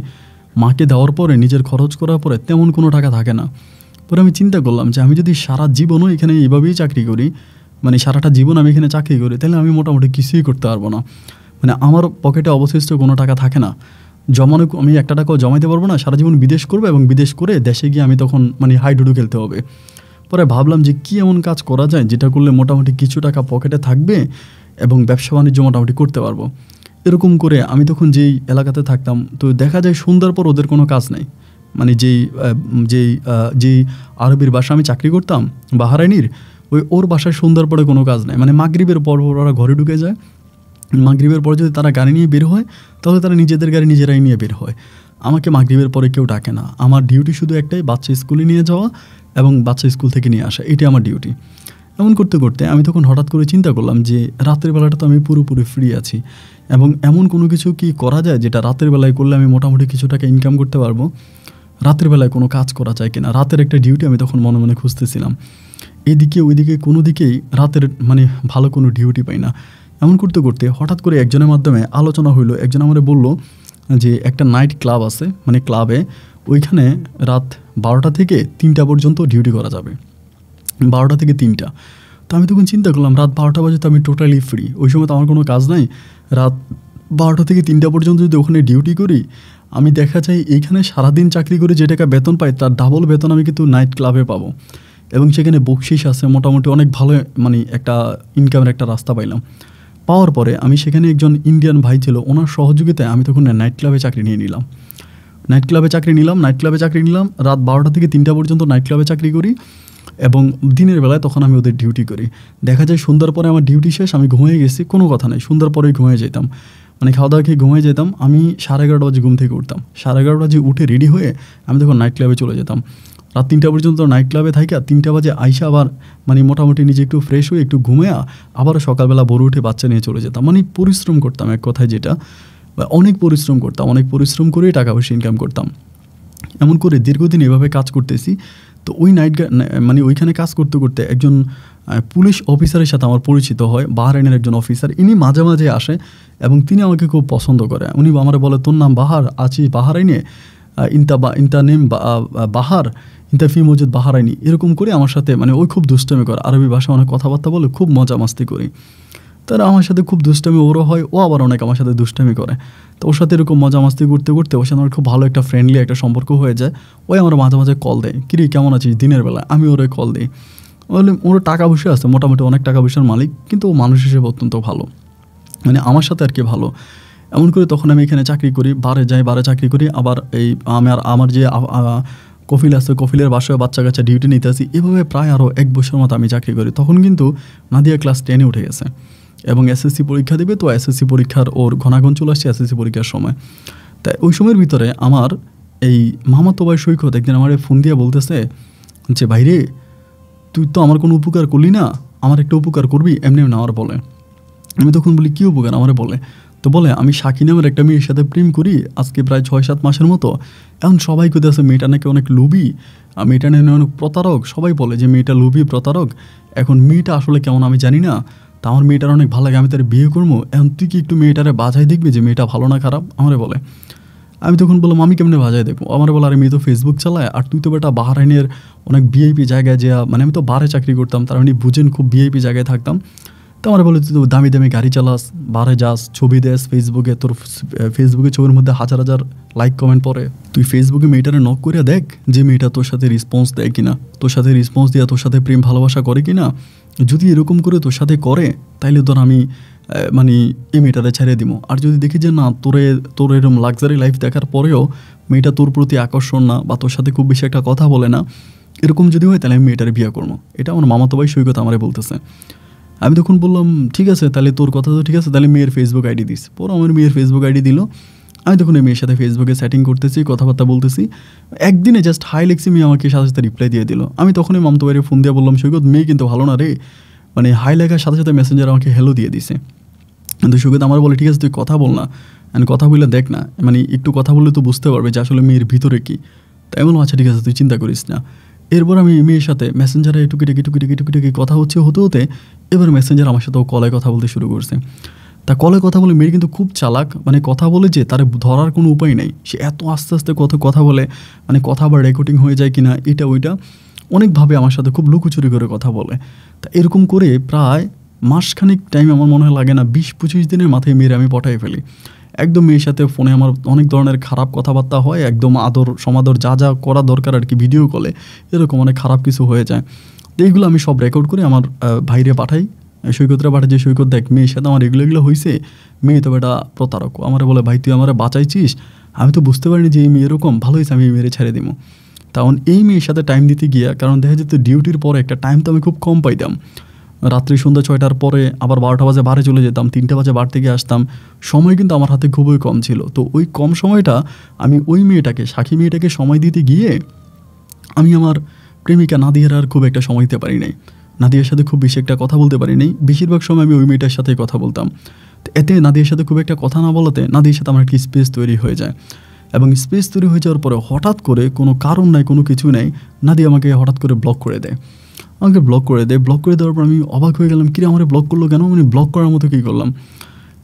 S1: মাকে দেওয়ার পরে, নিজের খরচ করার পরে তেমন কোনো টাকা থাকে না। পরে আমি চিন্তা করলাম যে আমি যদি সারা জীবনও এখানে এইভাবেই চাকরি করি, সারাটা জীবন আমি এখানে চাকরি করি, তাহলে আমি মোটামুটি কিছুই করতে পারবো না। আমার পকেটে অবশিষ্ট কোনো টাকা থাকে না, জমানো আমি একটা টাকাও জমাইতে পারবো না, সারা জীবন বিদেশ করবো এবং বিদেশ করে দেশে গিয়ে আমি তখন হাইডুডু খেলতে হবে। পরে ভাবলাম যে কী এমন কাজ করা যায় যেটা করলে মোটামুটি কিছু টাকা পকেটে থাকবে এবং ব্যবসা বাণিজ্য মোটামুটি করতে পারবো। এরকম করে আমি তখন যেই এলাকাতে থাকতাম, তো দেখা যায় সন্ধ্যার পর ওদের কোনো কাজ নেই। যেই আরবির বাসা আমি চাকরি করতাম বাহরাইনির, ওর বাসায় সন্ধ্যার পরে কোনো কাজ নেই। মাগরিবের পর ওরা ঘরে ঢুকে যায়, মাগরিবের পরে যদি তারা গাড়ি নিয়ে বের হয় তাহলে তারা নিজেদের গাড়ি নিজেরাই নিয়ে বের হয়। আমাকে মাগরিবের পরে কেউ ডাকে না, আমার ডিউটি শুধু একটাই, বাচ্চা স্কুলে নিয়ে যাওয়া এবং বাচ্চা স্কুল থেকে নিয়ে আসা, এটাই আমার ডিউটি। এমন করতে করতে আমি তখন হঠাৎ করে চিন্তা করলাম যে রাতের বেলাটা তো আমি পুরোপুরি ফ্রি আছি এবং এমন কোনো কিছু কি করা যায় যেটা রাতের বেলায় করলে আমি মোটামুটি কিছু টাকা ইনকাম করতে পারবো। রাতের বেলায় কোনো কাজ করা যায় কিনা, রাতের একটা ডিউটি আমি তখন মনে মনে খুঁজতেছিলাম। এদিকে ওইদিকে কোনো দিকেই রাতের ভালো কোনো ডিউটি পাই না। এমন করতে করতে হঠাৎ করে একজনের মাধ্যমে আলোচনা হইলো, একজন আমারে বলল যে একটা নাইট ক্লাব আছে, ক্লাবে ওইখানে রাত 12টা থেকে 3টা পর্যন্ত ডিউটি করা যাবে, 12টা থেকে 3টা। তো আমি তখন চিন্তা করলাম রাত 12টা বাজে তো আমি টোটালি ফ্রি, ওই সময় তো আমার কোনো কাজ নাই, রাত 12টা থেকে 3টা পর্যন্ত যদি ওখানে ডিউটি করি আমি দেখা যায় এইখানে সারাদিন চাকরি করে যে টাকা বেতন পাই তার ডাবল বেতন আমি কিন্তু নাইট ক্লাবে পাবো, এবং সেখানে বকশিস আছে, মোটামুটি অনেক ভালো মানে একটা ইনকামের একটা রাস্তা পাইলাম। পাওয়ার পরে আমি সেখানে একজন ইন্ডিয়ান ভাই ছিল, ওনার সহযোগিতায় আমি তখন নাইট ক্লাবে চাকরি নিলাম। নাইট ক্লাবে চাকরি নিলাম রাত 12টা থেকে 3টা পর্যন্ত নাইট ক্লাবে চাকরি করি, এবং দিনের বেলায় তখন আমি ওদের ডিউটি করি। দেখা যায় সন্ধ্যার পরে আমার ডিউটি শেষ, আমি ঘুমিয়ে গেছি, কোনো কথা নেই, সন্ধ্যার পরেই ঘুমিয়ে যেতাম, মানে খাওয়া দাওয়া খেয়ে ঘুমিয়ে যেতাম। আমি 11:30 বাজে ঘুম থেকে উঠতাম, 11:30 বাজে উঠে রেডি হয়ে আমি তখন নাইট ক্লাবে চলে যেতাম। রাত 3টা পর্যন্ত নাইট ক্লাবে থাইকা 3টা বাজে আইসা আবার মানে মোটামুটি নিজে একটু ফ্রেশ হয়ে একটু ঘুমিয়ে আবার সকালবেলা ভোর উঠে বাচ্চা নিয়ে চলে যেতাম। মানে পরিশ্রম করতাম, এক কথায় যেটা অনেক পরিশ্রম করতাম, অনেক পরিশ্রম করে টাকা পয়সা ইনকাম করতাম। এমন করে দীর্ঘদিন এভাবে কাজ করতেছি। তো ওই মানে ওইখানে কাজ করতে করতে একজন পুলিশ অফিসারের সাথে আমার পরিচিত হয়, বাহারাইনের একজন অফিসার। ইনি মাঝে মাঝে আসে এবং তিনি আমাকে খুব পছন্দ করে। উনি আমার বলে, তোর নাম বাহার, আছিস বাহারাইনে, ইন্তা নেম বাহার, ইন্তা ফি মজুদ বাহারাইনি, এরকম করে আমার সাথে মানে ওই খুব দুষ্টামি করে, আরবি ভাষা অনেক কথাবার্তা বলে, খুব মজা মাস্তি করি। তারা আমার সাথে খুব দুষ্টামি ওরও হয়, ও আবার অনেক আমার সাথে দুষ্টামি করে। তো ওর সাথে এরকম মজা মাস্তি করতে করতে ওর সাথে আমার খুব ভালো একটা ফ্রেন্ডলি একটা সম্পর্ক হয়ে যায়। ওই আমার মাঝে মাঝে কল দেয়, কিরে কেমন আছিস, দিনের বেলা। আমি ওরে কল দিই, বলে ওর টাকা পয়সা আছে, মোটামুটি অনেক টাকা পয়সার মালিক, কিন্তু ও মানুষ হিসেবে অত্যন্ত ভালো, মানে আমার সাথে আর কি ভালো। এমন করে তখন আমি এখানে চাকরি করি, বারে যাই, বারে চাকরি করি। আবার এই আমার যে কফিল আছে, কফিলের বাসায় বাচ্চা কাচ্চা ডিউটি নিতে আসি। এভাবে প্রায় আরও 1 বছর মতো আমি চাকরি করি। তখন কিন্তু নাদিয়া ক্লাস 10-এ উঠে গেছে এবং এসএসসি পরীক্ষা দেবে। তো এসএসসি পরীক্ষার ওর ঘনাঘন চলে আসছে এসএসসি পরীক্ষার সময়। তাই ওই সময়ের ভিতরে আমার এই মামাতো ভাই সৈকত একদিন আমার ফোন দিয়ে বলতেছে যে, ভাই রে, তুই তো আমার কোনো উপকার করলি না, আমার একটা উপকার করবি, এমনি না আমার বলে। আমি তখন বলি, কী উপকার আমার বলে? তো বলে, আমি সাকি নামের একটা মেয়ের সাথে প্রেম করি আজকে প্রায় 6-7 মাসের মতো। এখন সবাই কোথায় আছে, মেয়েটা নাকি অনেক লোভী, মেয়েটা নাকি অনেক প্রতারক। সবাই বলে যে মেয়েটা লোভী, প্রতারক। এখন মেয়েটা আসলে কেমন আমি জানি না, তা আমার মেয়েটার অনেক ভালো লাগে, আমি তার বিয়ে করবো। এখন তুই কি একটু মেয়েটারে বাজায় দেখবি যে মেয়েটা ভালো না খারাপ, আমারে বলে। আমি তখন বললাম, আমি কেমনে বাজায় দেখবো? আমার বলে, আরে মেয়ে তো ফেসবুক চালায়, আর তুই তো বেটা বাহারাইনের অনেক ভিআইপি জায়গায় যে, মানে আমি তো বারে চাকরি করতাম, তার মানে বুঝেন খুব ভিআইপি জায়গায় থাকতাম। তো আমার বলে, তুই তো দামি দামি গাড়ি চালাস, বারে যাস, ছবি দেস ফেসবুকে, তোর ফেসবুকে ছবির মধ্যে হাজার হাজার লাইক কমেন্ট পড়ে, তুই ফেসবুকে মেয়েটারে নক করে দেখ যে মেয়েটা তোর সাথে রেসপন্স দেয় কিনা, তোর সাথে রেসপন্স দিয়ে তোর সাথে প্রেম ভালোবাসা করে কিনা। যদি এরকম করে তোর সাথে করে, তাইলে তোর আমি মানে এই মেয়েটারে ছেড়ে দিব। আর যদি দেখি যে না, তোর এরকম লাক্সারি লাইফ দেখার পরেও মেয়েটা তোর প্রতি আকর্ষণ না, বা তোর সাথে খুব বেশি একটা কথা বলে না, এরকম যদি হয় তাহলে আমি মেয়েটারে বিয়ে করবো। এটা আমার মামাতো ভাই সৈকত আমারে বলতেছে। আমি তখন বললাম, ঠিক আছে, তাহলে তোর কথা তো ঠিক আছে, তাহলে মেয়ের ফেসবুক আইডি দিস। পরে আমার মেয়ের ফেসবুক আইডি দিল। আমি তখন এই মেয়ের সাথে ফেসবুকে সেটিং করতেছি, কথাবার্তা বলতেছি। একদিনে জাস্ট হাই লিখছি, মেয়ে আমাকে সাথে সাথে রিপ্লাই দিয়ে দিল। আমি তখনই মামাতো ভাইয়ের ফোন দিয়ে বললাম, সৈকত মেয়ে কিন্তু ভালো না রে, মানে হাই লেখার সাথে সাথে মেসেঞ্জার আমাকে হ্যালো দিয়ে দিছে। কিন্তু সৈকত আমার বলে, ঠিক আছে তুই কথা বল না, কথা বললে দেখ না, মানে একটু কথা বললে তো বুঝতে পারবে যে আসলে মেয়ের ভিতরে কী। তাই বললাম, আচ্ছা ঠিক আছে, তুই চিন্তা করিস না। এরপর আমি মেয়ের সাথে মেসেঞ্জারে টুকি কথা হতে হতে এবার মেসেঞ্জার আমার সাথেও কলে কথা বলতে শুরু করছে। তা কলে কথা বলে মেয়ে কিন্তু খুব চালাক, মানে কথা বলে যে তার ধরার কোনো উপায় নেই। সে এত আস্তে আস্তে কথা বলে, মানে কথা আবার রেকর্ডিং হয়ে যায় কিনা এটা ওইটা অনেকভাবে আমার সাথে খুব লুকোচুরি করে কথা বলে। তা এরকম করে প্রায় মাসখানিক টাইম, আমার মনে হয় লাগে না, 20-25 দিনের মাথায় মেয়ের আমি পটাই ফেলি। একদম মেয়ের সাথে ফোনে আমার অনেক ধরনের খারাপ কথাবার্তা হয়, একদম আদর সমাদর যা যা করা দরকার আর কি, ভিডিও কলে এরকম অনেক খারাপ কিছু হয়ে যায়। তো এইগুলো আমি সব রেকর্ড করে আমার ভাইরে পাঠাই, সৈকতরা পাঠাই, যে সৈকত দেখ মেয়ের সাথে আমার এগুলো হয়েছে, মেয়ে তো বেটা প্রতারক। আমার বলে, ভাই তুই আমার বাঁচাইছিস, আমি তো বুঝতে পারিনি যে এই মেয়ে এরকম, ভালো হয়েছে, আমি এই মেয়েরে ছেড়ে দিব। তখন এই মেয়ের সাথে টাইম দিতে গিয়া, কারণ দেখা যেত ডিউটির পরে একটা টাইম তো আমি খুব কম পাইতাম, রাত্রি সন্ধ্যা 6টার পরে আবার 12টা বাজে বারে চলে যেতাম, 3টা বাজে বার থেকে আসতাম, সময় কিন্তু আমার হাতে খুবই কম ছিল। তো ওই কম সময়টা আমি ওই মেয়েটাকে, সাক্ষী মেয়েটাকে সময় দিতে গিয়ে আমি আমার প্রেমিকা নাদিয়ার আর খুব একটা সময় দিতে পারি নাই, নাদিয়ার সাথে খুব বেশি একটা কথা বলতে পারি নাই। বেশিরভাগ সময় আমি ওই মেয়েটার সাথেই কথা বলতাম। তো এতে নাদিয়ার সাথে খুব একটা কথা না বলাতে নাদিয়ার সাথে আমার একটি স্পেস তৈরি হয়ে যায়, এবং স্পেস তৈরি হয়ে যাওয়ার পরে হঠাৎ করে কোনো কারণ নাই, কোনো কিছু নাই, নাদিয়া আমাকে হঠাৎ করে ব্লক করে দেয়। আমাকে ব্লক করে দেওয়ার পর আমি অবাক হয়ে গেলাম, কিরে আমার ব্লক করলো কেন, মানে ব্লক করার মতো কী করলাম।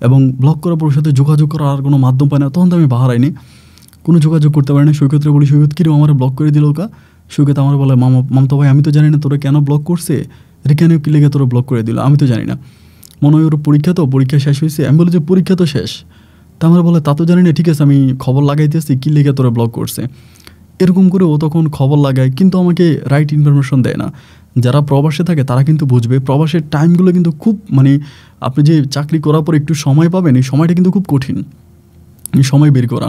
S1: এবং ব্লক করার পর ওর সাথে যোগাযোগ করার আর কোনো মাধ্যম পাই না। তখন তো আমি বাহারাইনি, কোনো যোগাযোগ করতে পারি না। সৈকতরে বলি, সৈকত কিরে আমার ব্লক করে দিল ওকা। সৈকত আমার বলে, মামতো ভাই আমি তো জানি না তোরা কেন ব্লক করছে, এটা কেন কি লেগে তোরা ব্লক করে দিল, আমি তো জানি না, মনে হয় ওর পরীক্ষা শেষ হয়েছে। আমি বলি যে পরীক্ষা তো শেষ, তা আমার বলে তা তো জানি না, ঠিক আছে আমি খবর লাগাইতেছি কী লেগে তোরা ব্লক করছে। এরকম করে ও তখন খবর লাগায়, কিন্তু আমাকে রাইট ইনফরমেশন দেয় না। যারা প্রবাসে থাকে তারা কিন্তু বুঝবে, প্রবাসের টাইমগুলো কিন্তু খুব মানে আপনি যে চাকরি করার পর একটু সময় পাবেন, এই সময়টা কিন্তু খুব কঠিন এই সময় বের করা।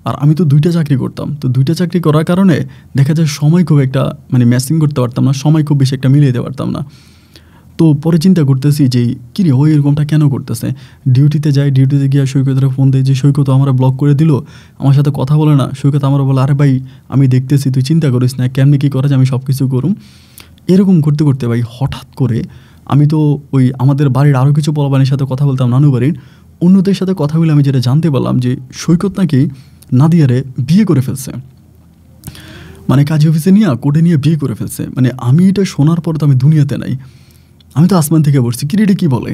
S1: আর আমি তো 2টা চাকরি করতাম, তো 2টা চাকরি করার কারণে দেখা যায় সময় খুব একটা মানে ম্যাচিং করতে পারতাম না, সময় খুব বেশি একটা মিলিয়ে দিতে পারতাম না। তো পরে চিন্তা করতেছি যে কিরে ও এরকমটা কেন করতেছে। ডিউটিতে যাই, ডিউটিতে গিয়ে সৈকতের ফোন দেয় যে সৈকত আমরা ব্লক করে দিল, আমার সাথে কথা বলে না। সৈকত আমার বলে আরে ভাই আমি দেখতেছি, তুই চিন্তা করিস না, কেমনি কী করা যায় আমি সব কিছু করুম। এরকম করতে করতে ভাই হঠাৎ করে আমি তো ওই আমাদের বাড়ির আরও কিছু পোলাপানের সাথে কথা বলতাম, নানু বাড়ির অন্যদের সাথে কথা বলে আমি যেটা জানতে পারলাম যে সৈকত নাকি নাদিয়ারে বিয়ে করে ফেলছে, মানে কাজী অফিসে নিয়ে কোর্টে নিয়ে বিয়ে করে ফেলছে। মানে আমি এটা শোনার পর তো আমি দুনিয়াতে নাই, আমি তো আসমান থেকে পড়ছি, কিরিটে কী বলে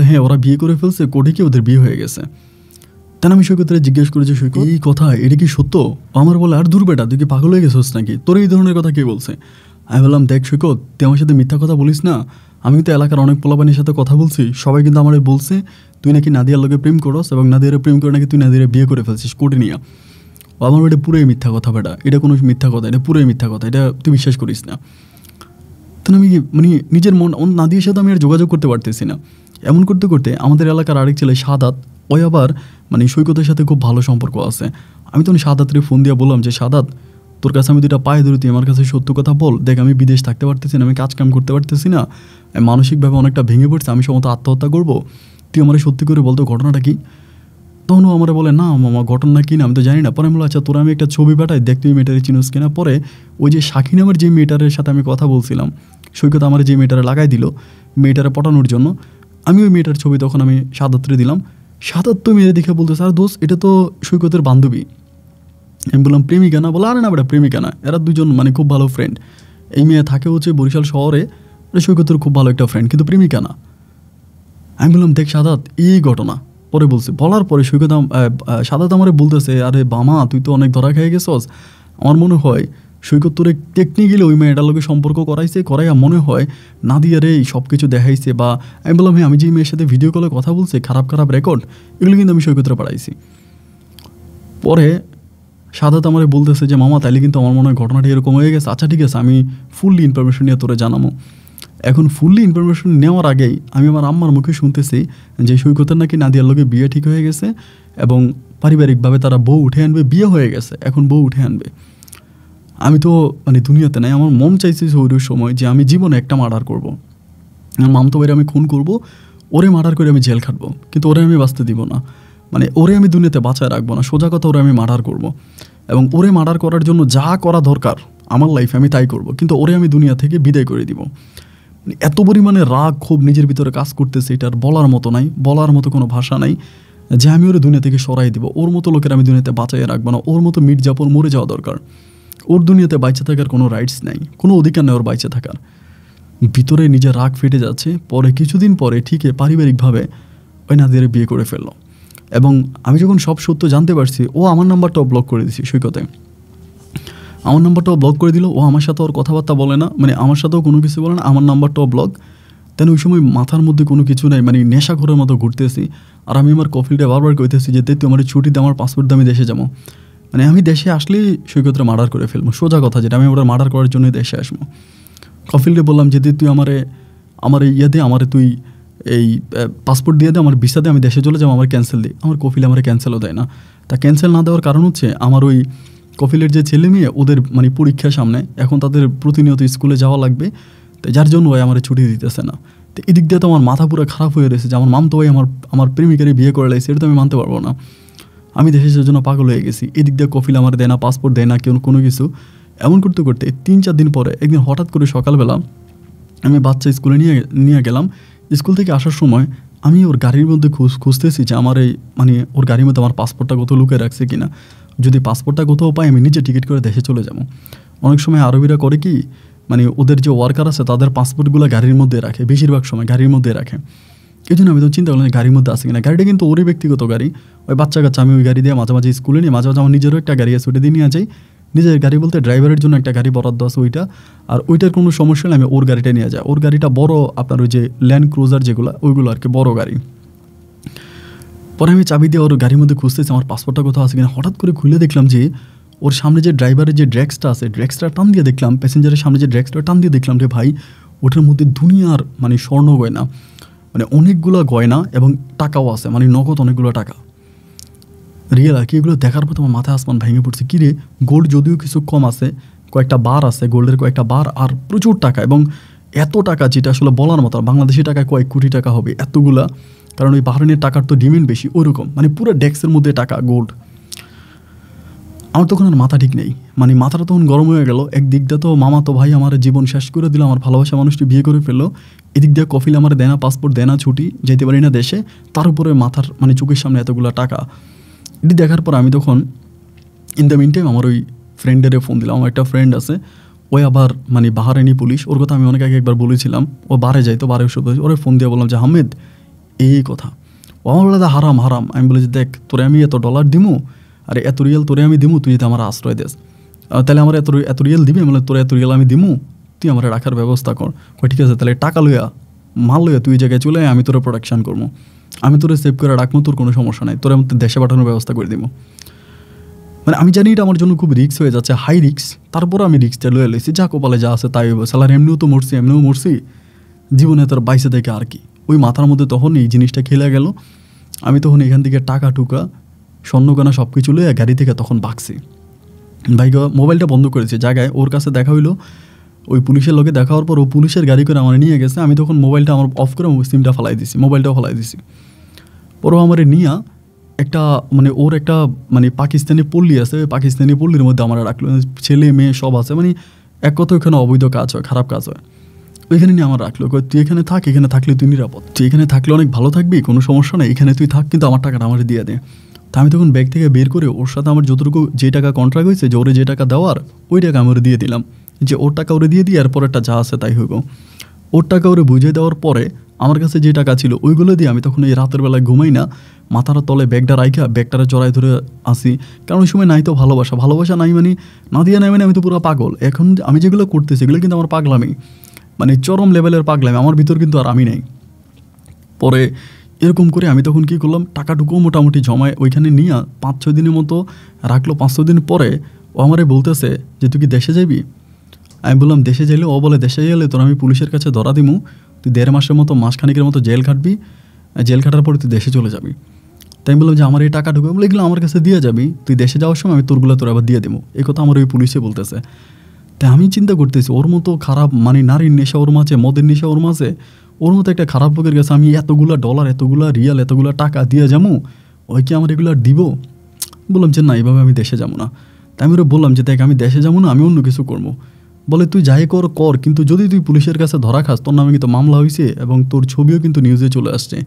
S1: হ্যাঁ ওরা বিয়ে করে ফেলছে, কোর্টে কি ওদের বিয়ে হয়ে গেছে। তেন আমি সৈকতের জিজ্ঞেস করেছি সৈকত এই কথা এটা কি সত্য? আমার বলে আর দূর বেটা, তুই কি পাগল হয়ে গেছিস নাকি, তোর এই ধরনের কথা কে বলছে? আমি বললাম দেখ সৈকত, তুই আমার সাথে মিথ্যা কথা বলিস না, আমি তো এলাকার অনেক পোলাপানির সাথে কথা বলছি, সবাই কিন্তু আমার বলছে তুই নাকি নাদিয়ার লোকে প্রেম করস এবং নাদিয়ারে প্রেম করে নাকি তুই নাদিয়ারে বিয়ে করে ফেলছিস কোর্টে নিয়ে। আমার এটা পুরোই মিথ্যা কথা বেটা, এটা কোনো মিথ্যা কথা, এটা পুরোই মিথ্যা কথা, এটা তুই বিশ্বাস করিস না। তখন আমি মানে নিজের মন নাদিয়ার সাথে আমি আর যোগাযোগ করতে পারতেছি না। এমন করতে করতে আমাদের এলাকার আরেক ছেলে সাদাত, ওই আবার মানে সৈকতের সাথে খুব ভালো সম্পর্ক আছে। আমি তখন সাদাতের ফোন দিয়ে বললাম যে সাদাত তোর কাছে আমি 2টা পায়ে ধরি, তুই আমার কাছে সত্য কথা বল, দেখ আমি বিদেশ থাকতে পারতেছি না, আমি কাজ কাম করতে পারতেছি না, মানসিকভাবে অনেকটা ভেঙে পড়ছে, আমি সমস্ত আত্মহত্যা করবো, তুই আমার সত্যি করে বলতো ঘটনাটা কি। তখনও আমার বলে না মামা ঘটনা কি না আমি তো জানি না। পরে আমি বললাম আচ্ছা তোরা আমি একটা ছবি পাঠাই, দেখ তুই মেয়েটারে চিনোস কিনা। পরে ওই যে সাক্ষী নামের যে মেয়েটারের সাথে আমি কথা বলছিলাম, সৈকত আমার যে মেয়েটারে লাগাই দিল মেয়েটারে পটানোর জন্য, আমি ওই মেয়েটার ছবি তখন আমি সাদাত্রে দিলাম। সাদাত তো মেয়েরা দেখে বলতেছে আর দোস্ত এটা তো সৈকতের বান্ধবী। আমি বললাম প্রেমিকা না? বলে আরে না বেটা প্রেমিকা না, এরা দুজন মানে খুব ভালো ফ্রেন্ড। এই মেয়ে থাকে হচ্ছে বরিশাল শহরে, সৈকতের খুব ভালো একটা ফ্রেন্ড, কিন্তু প্রেমিকা না। আমি বললাম দেখ সাদাত এই ঘটনা। পরে বলছে, বলার পরে সৈকত সাদাত আমারে বলতেছে আরে বামা তুই তো অনেক ধরা খেয়ে গেছস, আমার মনে হয় সৈকত তোরে টেকনিক্যালি ওই মেয়েটার লোকে সম্পর্ক করাইয়া মনে হয় নাদিয়ারে সব কিছু দেখাইছে। বা আমি বললাম হ্যাঁ আমি যে মেয়ের সাথে ভিডিও কলে কথা বলছি, খারাপ খারাপ রেকর্ড এগুলো কিন্তু আমি সৈকতরে পাঠাইছি। পরে সাদাত আমারে বলতেছে যে মামা তাইলে কিন্তু আমার মনে হয় ঘটনাটা এরকম হয়ে গেছে, আচ্ছা ঠিক আছে আমি ফুললি ইনফরমেশন নিয়ে তোরে জানাবো। এখন ফুললি ইনফরমেশন নেওয়ার আগেই আমি আমার আম্মার মুখে শুনতেছি যে সৈকতের নাকি নাদিয়ার লোকে বিয়ে ঠিক হয়ে গেছে এবং পারিবারিকভাবে তারা বউ উঠে আনবে, বিয়ে হয়ে গেছে এখন বউ উঠে আনবে। আমি তো মানে দুনিয়াতে নাই, আমার মন চাইছে ওই সময় যে আমি জীবনে একটা মার্ডার করবো, আমার মামতো ভাইরে আমি খুন করব, ওরে মার্ডার করে আমি জেল খাটবো, কিন্তু ওরে আমি বাঁচতে দিব না, মানে ওরে আমি দুনিয়াতে বাঁচায় রাখবো না, সোজা কথা ওরে আমি মার্ডার করব। এবং ওরে মার্ডার করার জন্য যা করা দরকার আমার লাইফে আমি তাই করব, কিন্তু ওরে আমি দুনিয়া থেকে বিদায় করে দিব। এত পরিমাণে রাগ ক্ষোভ নিজের ভিতরে কাজ করতেছে, এটার বলার মতো নাই, বলার মতো কোনো ভাষা নাই যে আমি ওরে দুনিয়া থেকে সরাই দিব। ওর মতো লোকের আমি দুনিয়াতে বাঁচাইয়ে রাখবো না, ওর মতো মির্জাপুর মরে যাওয়া দরকার, ওর দুনিয়াতে বাইচে থাকার কোনো রাইটস নাই, কোনো অধিকার নেই ওর বাইচে থাকার। ভিতরে নিজের রাগ ফেটে যাচ্ছে। পরে কিছুদিন পরে ঠিকই পারিবারিকভাবে ওই নাদিয়ারে বিয়ে করে ফেললো। এবং আমি যখন সব সত্য জানতে পারছি, ও আমার নাম্বারটাও ব্লক করে দিয়েছি সৈকতে, আমার নাম্বারটাও ব্লক করে দিল। ও আমার সাথে ওর কথাবার্তা বলে না, মানে আমার সাথেও কোনো কিছু বলে না, আমার নাম্বারটাও ব্লক। তেন ওই সময় মাথার মধ্যে কোনো কিছু নাই, মানে নেশা ঘরের মতো ঘুরতেছি। আর আমি আমার কফিলটা বারবার কইতেছি যে তুই আমার ছুটিতে আমার পাসপোর্ট দিয়ে আমি দেশে যাবো, মানে আমি দেশে আসলেই সৈকতরা মার্ডার করে ফেলবো, সোজা কথা যেটা আমি ওরা মার্ডার করার জন্যই দেশে আসবো। কফিলকে বললাম যে তুই আমার ইয়ে দে, আমার তুই এই পাসপোর্ট দিয়ে দে, আমার ভিসা দিয়ে আমি দেশে চলে যাবো, আমার ক্যান্সেল দিই। আমার কফিল আমার ক্যান্সেলও দেয় না। তা ক্যান্সেল না দেওয়ার কারণ হচ্ছে আমার ওই কফিলের যে ছেলে মেয়ে ওদের মানে পরীক্ষার সামনে, এখন তাদের প্রতিনিয়ত স্কুলে যাওয়া লাগবে, তো যার জন্য ওই আমার ছুটি দিতেছে না। তো এদিক দিয়ে তো আমার মাথা পুরো খারাপ হয়ে রয়েছে যে আমার মাম তো ওই আমার প্রেমিকারে বিয়ে করে লাইছে, এটা তো আমি মানতে পারবো না, আমি দেশের জন্য পাগল হয়ে গেছি। এদিক দিয়ে কফিল আমার দেয় না, পাসপোর্ট দেয় না, কোনো কিছু। এমন করতে করতে 3-4 দিন পরে একদিন হঠাৎ করে সকালবেলা আমি বাচ্চা স্কুলে নিয়ে গেলাম। স্কুল থেকে আসার সময় আমি ওর গাড়ির মধ্যে খুঁজতেছি যে আমার এই মানে ওর গাড়ির মধ্যে আমার পাসপোর্টটা কোথাও লুকিয়ে রাখছে কিনা, যদি পাসপোর্টটা কোথাও পাই আমি নিজে টিকিট করে দেশে চলে যাবো। অনেক সময় আরবিরা করে কি, মানে ওদের যে ওয়ার্কার আছে তাদের পাসপোর্টগুলো গাড়ির মধ্যে রাখে, বেশিরভাগ সময় গাড়ির মধ্যে রাখে। এই জন্য আমি তো চিন্তা করলাম গাড়ির মধ্যে আছে কিনা। গাড়িটা কিন্তু ওরই ব্যক্তিগত গাড়ি, ওই বাচ্চা কাচ্চা আমি ওই গাড়ি দিয়ে মাঝে মাঝে স্কুলে নিয়ে, মাঝে মাঝে আমার নিজেরও একটা গাড়ি আছে, ওইটা দিয়ে নিয়ে যাই। নিজের গাড়ি বলতে ড্রাইভারের জন্য একটা গাড়ি বরাদ্দ আছে ওইটা, আর ওইটার কোনো সমস্যা নেই, আমি ওর গাড়িটা নিয়ে যাই। ওর গাড়িটা বড়, আপনার ওই যে ল্যান্ড ক্রুজার যেগুলো ওইগুলো আর কি বড় গাড়ি। পরে আমি চাবি দিয়ে ওর গাড়ির মধ্যে খুঁজতেছি আমার পাসপোর্টটা কোথাও আছে কিনা। হঠাৎ করে খুলে দেখলাম যে ওর সামনে যে ড্রাইভারের যে ড্র্যাক্সটা আছে, ড্র্যাক্সটা টান দিয়ে দেখলাম, প্যাসেঞ্জারের সামনে যে ড্র্যাক্সটা টান দিয়ে দেখলাম যে ভাই ওটার মধ্যে দুনিয়ার মানে স্বর্ণ গয়না, মানে অনেকগুলো গয়না এবং টাকাও আছে, মানে নগদ অনেকগুলো টাকা রিয়েল আর কি। এগুলো দেখার পর তোমার মাথায় আসমান ভেঙে পড়ছে। কিরে, গোল্ড যদিও কিছু কম আছে, কয়েকটা বার আছে, গোল্ডের কয়েকটা বার, আর প্রচুর টাকা, এবং এত টাকা যেটা আসলে বলার মতো, বাংলাদেশি টাকায় কয়েক কোটি টাকা হবে এতগুলা, কারণ ওই বাহরাইনের টাকার তো ডিমান্ড বেশি, ওইরকম মানে পুরো ডেস্কের মধ্যে টাকা গোল্ড। আমার তখন আর মাথা ঠিক নেই, মানে মাথাটা তখন গরম হয়ে গেল। একদিকটা তো মামা তো ভাই আমার জীবন শেষ করে দিল, আমার ভালোবাসা মানুষটি বিয়ে করে ফেললো, এদিক দিয়ে কফিল আমার দেনা, পাসপোর্ট দেনা, ছুটি, যেতে পারি না দেশে, তার উপরে মাথার মানে চোখের সামনে এতগুলো টাকা। এটি দেখার পর আমি তখন ইন দ্য মিন টাইম আমার ওই ফ্রেন্ডেরে ফোন দিলাম। আমার একটা ফ্রেন্ড আছে, ওই আবার মানে বাহারাইনি পুলিশ, ওর কথা আমি অনেক আগে একবার বলেছিলাম, ও বারে যাইতো, বারে ওরে ফোন দিয়ে বললাম যে আহমেদ এই কথা। ও আমার বলে হারাম হারাম। আমি বলি যে দেখ, তোরে আমি এত ডলার দিমু, আর এত রিয়েল তোরে আমি দিমু, তুই যদি আমার আশ্রয় দেস, তাহলে আমার এত রিয়েল দিবি? বলে তোর এত রিয়েল আমি দিমু, তুই আমার রাখার ব্যবস্থা কর। ঠিক আছে, তাহলে টাকা লইয়া মাল লইয়া তুই জায়গায় চলে আমি তোরে প্রোডাকশান করবো, আমি তোরে সেভ করে রাখবো, তোর কোনো সমস্যা নাই, তোরে আমি দেশে পাঠানোর ব্যবস্থা করে দিব। মানে আমি জানি এটা আমার জন্য খুব রিস্ক হয়ে যাচ্ছে, হাই রিস্ক, তারপরে আমি রিস্কটা লয়ে লইছি, যা কপালে যা আছে তাই হইব, সালার এমনিও তো মরছি, এমনিও মরছি, জীবনে তোর বাইসে থেকে আর কি। ওই মাথার মধ্যে তখন এই জিনিসটা খেলে গেল। আমি তখন এখান থেকে টাকা টুকা স্বর্ণকানা সব কিছু লইয়া গাড়ি থেকে তখন বাকছি। ভাই মোবাইলটা বন্ধ করেছে জায়গায়, ওর কাছে দেখা হইলো, ওই পুলিশের লোকে দেখা হওয়ার পর ও পুলিশের গাড়ি করে আমার নিয়ে গেছে। আমি তখন মোবাইলটা আমার অফ করে সিমটা ফেলাই দিছি, মোবাইলটাও ফেলাই দিছি। পরও আমার নিয়া একটা মানে ওর একটা মানে পাকিস্তানি পল্লী আছে, ওই পাকিস্তানি পল্লীর মধ্যে আমার রাখলো, ছেলে মেয়ে সব আছে, মানে এক কথা ওইখানে অবৈধ কাজ হয়, খারাপ কাজ হয়, ওইখানে নিয়ে আমার রাখলো। তুই এখানে থাক, এখানে থাকলে তুই নিরাপদ, তুই এখানে থাকলে অনেক ভালো থাকবি, কোনো সমস্যা নেই, এখানে তুই থাক, কিন্তু আমার টাকাটা আমার দিয়ে দে। তা আমি তখন ব্যাগ থেকে বের করে ওর সাথে আমার যতটুকু যে টাকা কন্ট্রাক্ট হয়েছে, যে ওরে যে টাকা দেওয়ার, ওই টাকা আমি ওরে দিয়ে দিলাম, যে ওর টাকা ওরে দিয়ে দিই, এরপর একটা যা আছে তাই হইব। ওর টাকা ওরে বুঝিয়ে দেওয়ার পরে আমার কাছে যে টাকা ছিল ওইগুলো দিয়ে আমি তখন এই রাতের বেলায় ঘুমাই না, মাথার তলে ব্যাগটা রাইখা ব্যাগটারে জড়াই ধরে আসি, কারণ ওই সময় নাই তো ভালোবাসা নাই, মানে না দিয়ে নাই, মানে আমি তো পুরো পাগল। এখন আমি যেগুলো করতেছি এগুলো কিন্তু আমার পাগলামি, মানে চরম লেভেলের পাগলামি, আমার ভিতর কিন্তু আর আমি নেই। পরে এরকম করে আমি তখন কী করলাম, টাকাটুকুও মোটামুটি জমায় ওইখানে নিয়ে 5-6 দিনের মতো রাখলো। 5-6 দিন পরে ও আমারে বলতেছে যে তুই কি দেশে যাবি? আমি বললাম দেশে যাইলে? ও বলে দেশে গেলে তোর আমি পুলিশের কাছে ধরা দিমু, তুই 1.5 মাসের মতো, মাসখানিকের মতো জেল খাটবি, জেল খাটার পরে তুই দেশে চলে যাবি। তাই আমি বললাম যে আমার এই টাকাটুকু, বলে এগুলো আমার কাছে দিয়ে যাবি, তুই দেশে যাওয়ার সময় আমি তোরগুলো তোর আবার দিয়ে দেবো, এই কথা আমার ওই পুলিশে বলতেছে। তাই আমি চিন্তা করতেছি ওর মতো খারাপ, মানে নারীর নেশা ওর মাঝে, মদের নেশা ওর মাঝে, ওর মতো একটা খারাপ লোকের কাছে আমি এতগুলা ডলার, এতগুলা রিয়াল, এতগুলা টাকা দিয়ে যাবো, ওই কি আমার এগুলো দিব? বললাম যে না, এইভাবে আমি দেশে যাবো না। তাই আমি ওরা বললাম যে দেখ, আমি দেশে যাবো না, আমি অন্য কিছু করবো। বলে তুই যাই কর, কিন্তু যদি তুই পুলিশের কাছে ধরা খাস, তোর নামে কিন্তু মামলা হয়েছে এবং তোর ছবিও কিন্তু নিউজে চলে আসছে,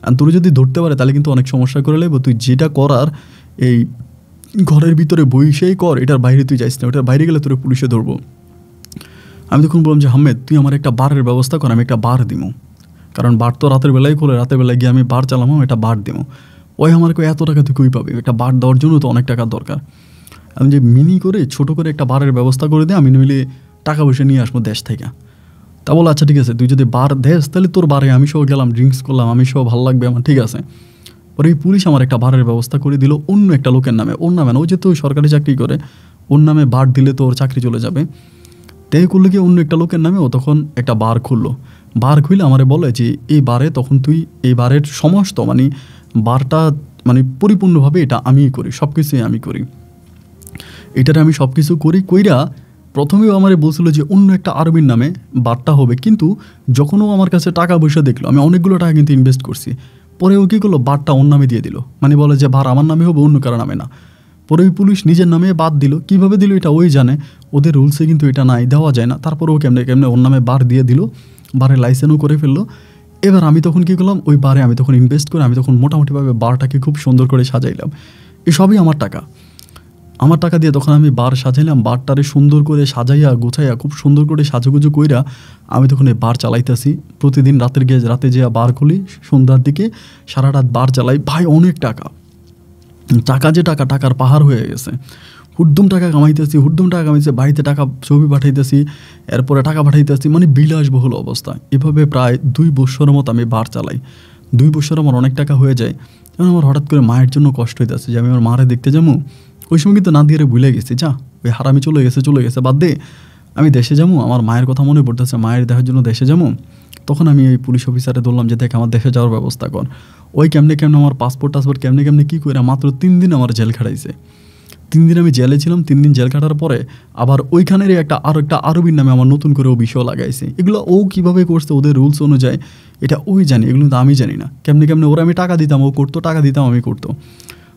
S1: আর তোর যদি ধরতে পারে তাহলে কিন্তু অনেক সমস্যা করে নেবো। তুই যেটা করার এই ঘরের ভিতরে বইসেই কর, এটার বাইরে তুই যাইস না, ওটার বাইরে গেলে তোর পুলিশে ধরবো। আমি তখন বললাম যে আহমেদ তুই আমার একটা বারের ব্যবস্থা কর, আমি একটা বার দিমো, কারণ বার তো রাতের বেলায় খোলে, রাতের বেলায় গিয়ে আমি বার চালামো, একটা বার দিমো। ওই আমার এত টাকা তুই কই পাবে? একটা বার দেওয়ার জন্য তো অনেক টাকার দরকার। আমি যে মিনি করে ছোট করে একটা বারের ব্যবস্থা করে দিই, আমি নইলে টাকা পয়সা নিয়ে আসবো দেশ থেকে। তা বলে আচ্ছা ঠিক আছে, তুই যদি বার দেস তাহলে তোর বারে আমি সহ গেলাম, ড্রিঙ্কস করলাম, আমি সহ ভালো লাগবে আমার, ঠিক আছে। পরে এই পুলিশ আমার একটা বারের ব্যবস্থা করে দিল অন্য একটা লোকের নামে, ওর নামে না, ও যেহেতু সরকারি চাকরি করে, ওর নামে বার দিলে তো ওর চাকরি চলে যাবে। তাই করলে কি অন্য একটা লোকের নামে ও তখন একটা বার খুললো। বার খুলে আমারে বলে যে এই বারে তখন তুই এই বারের সমস্ত মানে বারটা মানে পরিপূর্ণভাবে এটা আমিই করি, সব কিছুই আমি করি, এটারে আমি সব কিছু করি। কইরা প্রথমেও আমারে বলছিল যে অন্য একটা আরবির নামে বারটা হবে, কিন্তু যখনও আমার কাছে টাকা পয়সা দেখলো, আমি অনেকগুলো টাকা কিন্তু ইনভেস্ট করছি, পরে ও কী করলো, বারটা ওর নামে দিয়ে দিল, মানে বলে যে বার আমার নামে হবে, অন্য কারো নামে না। পরে ওই পুলিশ নিজের নামে বাদ দিল, কীভাবে দিল এটা ওই জানে, ওদের রুলসে কিন্তু এটা নাই, দেওয়া যায় না। তারপরে ও কেমনে ওর নামে বার দিয়ে দিল, বারের লাইসেন্সও করে ফেললো। এবার আমি তখন কী করলাম, ওই বারে আমি তখন ইনভেস্ট করে আমি তখন মোটামুটিভাবে বারটাকে খুব সুন্দর করে সাজাইলাম। এসবই আমার টাকা দিয়ে তখন আমি বার সাজাইলাম, বারটারে সুন্দর করে সাজাইয়া গোছাইয়া খুব সুন্দর করে সাজুগুজু কইরা আমি তখন এই বার চালাইতেছি। প্রতিদিন রাতে যেয়ে বার খুলি, সন্ধ্যার দিকে সারা রাত বার চালাই। ভাই অনেক টাকা টাকার পাহাড় হয়ে গেছে, হুদ্দুম টাকা কামাইতেছি, বাড়িতে টাকা ছবি পাঠাইতেছি, এরপরে টাকা পাঠাইতেছি, মানে বিলাসবহুল অবস্থা। এভাবে প্রায় 2 বছরের মতো আমি বার চালাই। 2 বছর আমার অনেক টাকা হয়ে যায়। যেমন আমার হঠাৎ করে মায়ের জন্য কষ্ট হইতেছে যে আমি আমার মারে দেখতে যাবো, ওই সময় কিন্তু নাদিয়ারে ভুলে গেছি, যা ওই হারামি চলে গেছে বাদ দে, আমি দেশে যাবো, আমার মায়ের কথা মনে পড়তেছে, মায়ের দেখার জন্য দেশে যাবো। তখন আমি ওই পুলিশ অফিসারে ধরলাম যে দেখ আমার দেশে যাওয়ার ব্যবস্থা কর। ওই কেমনে আমার পাসপোর্ট কেমনে কী করে মাত্র 3 দিন আমার জেল খাটাইছে। 3 দিন আমি জেলে ছিলাম, 3 দিন জেল কাটার পরে আবার ওইখানেরই একটা আরবির নামে আমার নতুন করে ও বিষয় লাগাইছে। এগুলো ও কীভাবে করছে ওদের রুলস অনুযায়ী এটা ওই জানি, এগুলো তো আমি জানি না। কেমনে ওরা আমি টাকা দিতাম, ও করতো, টাকা দিতাম আমি করতো,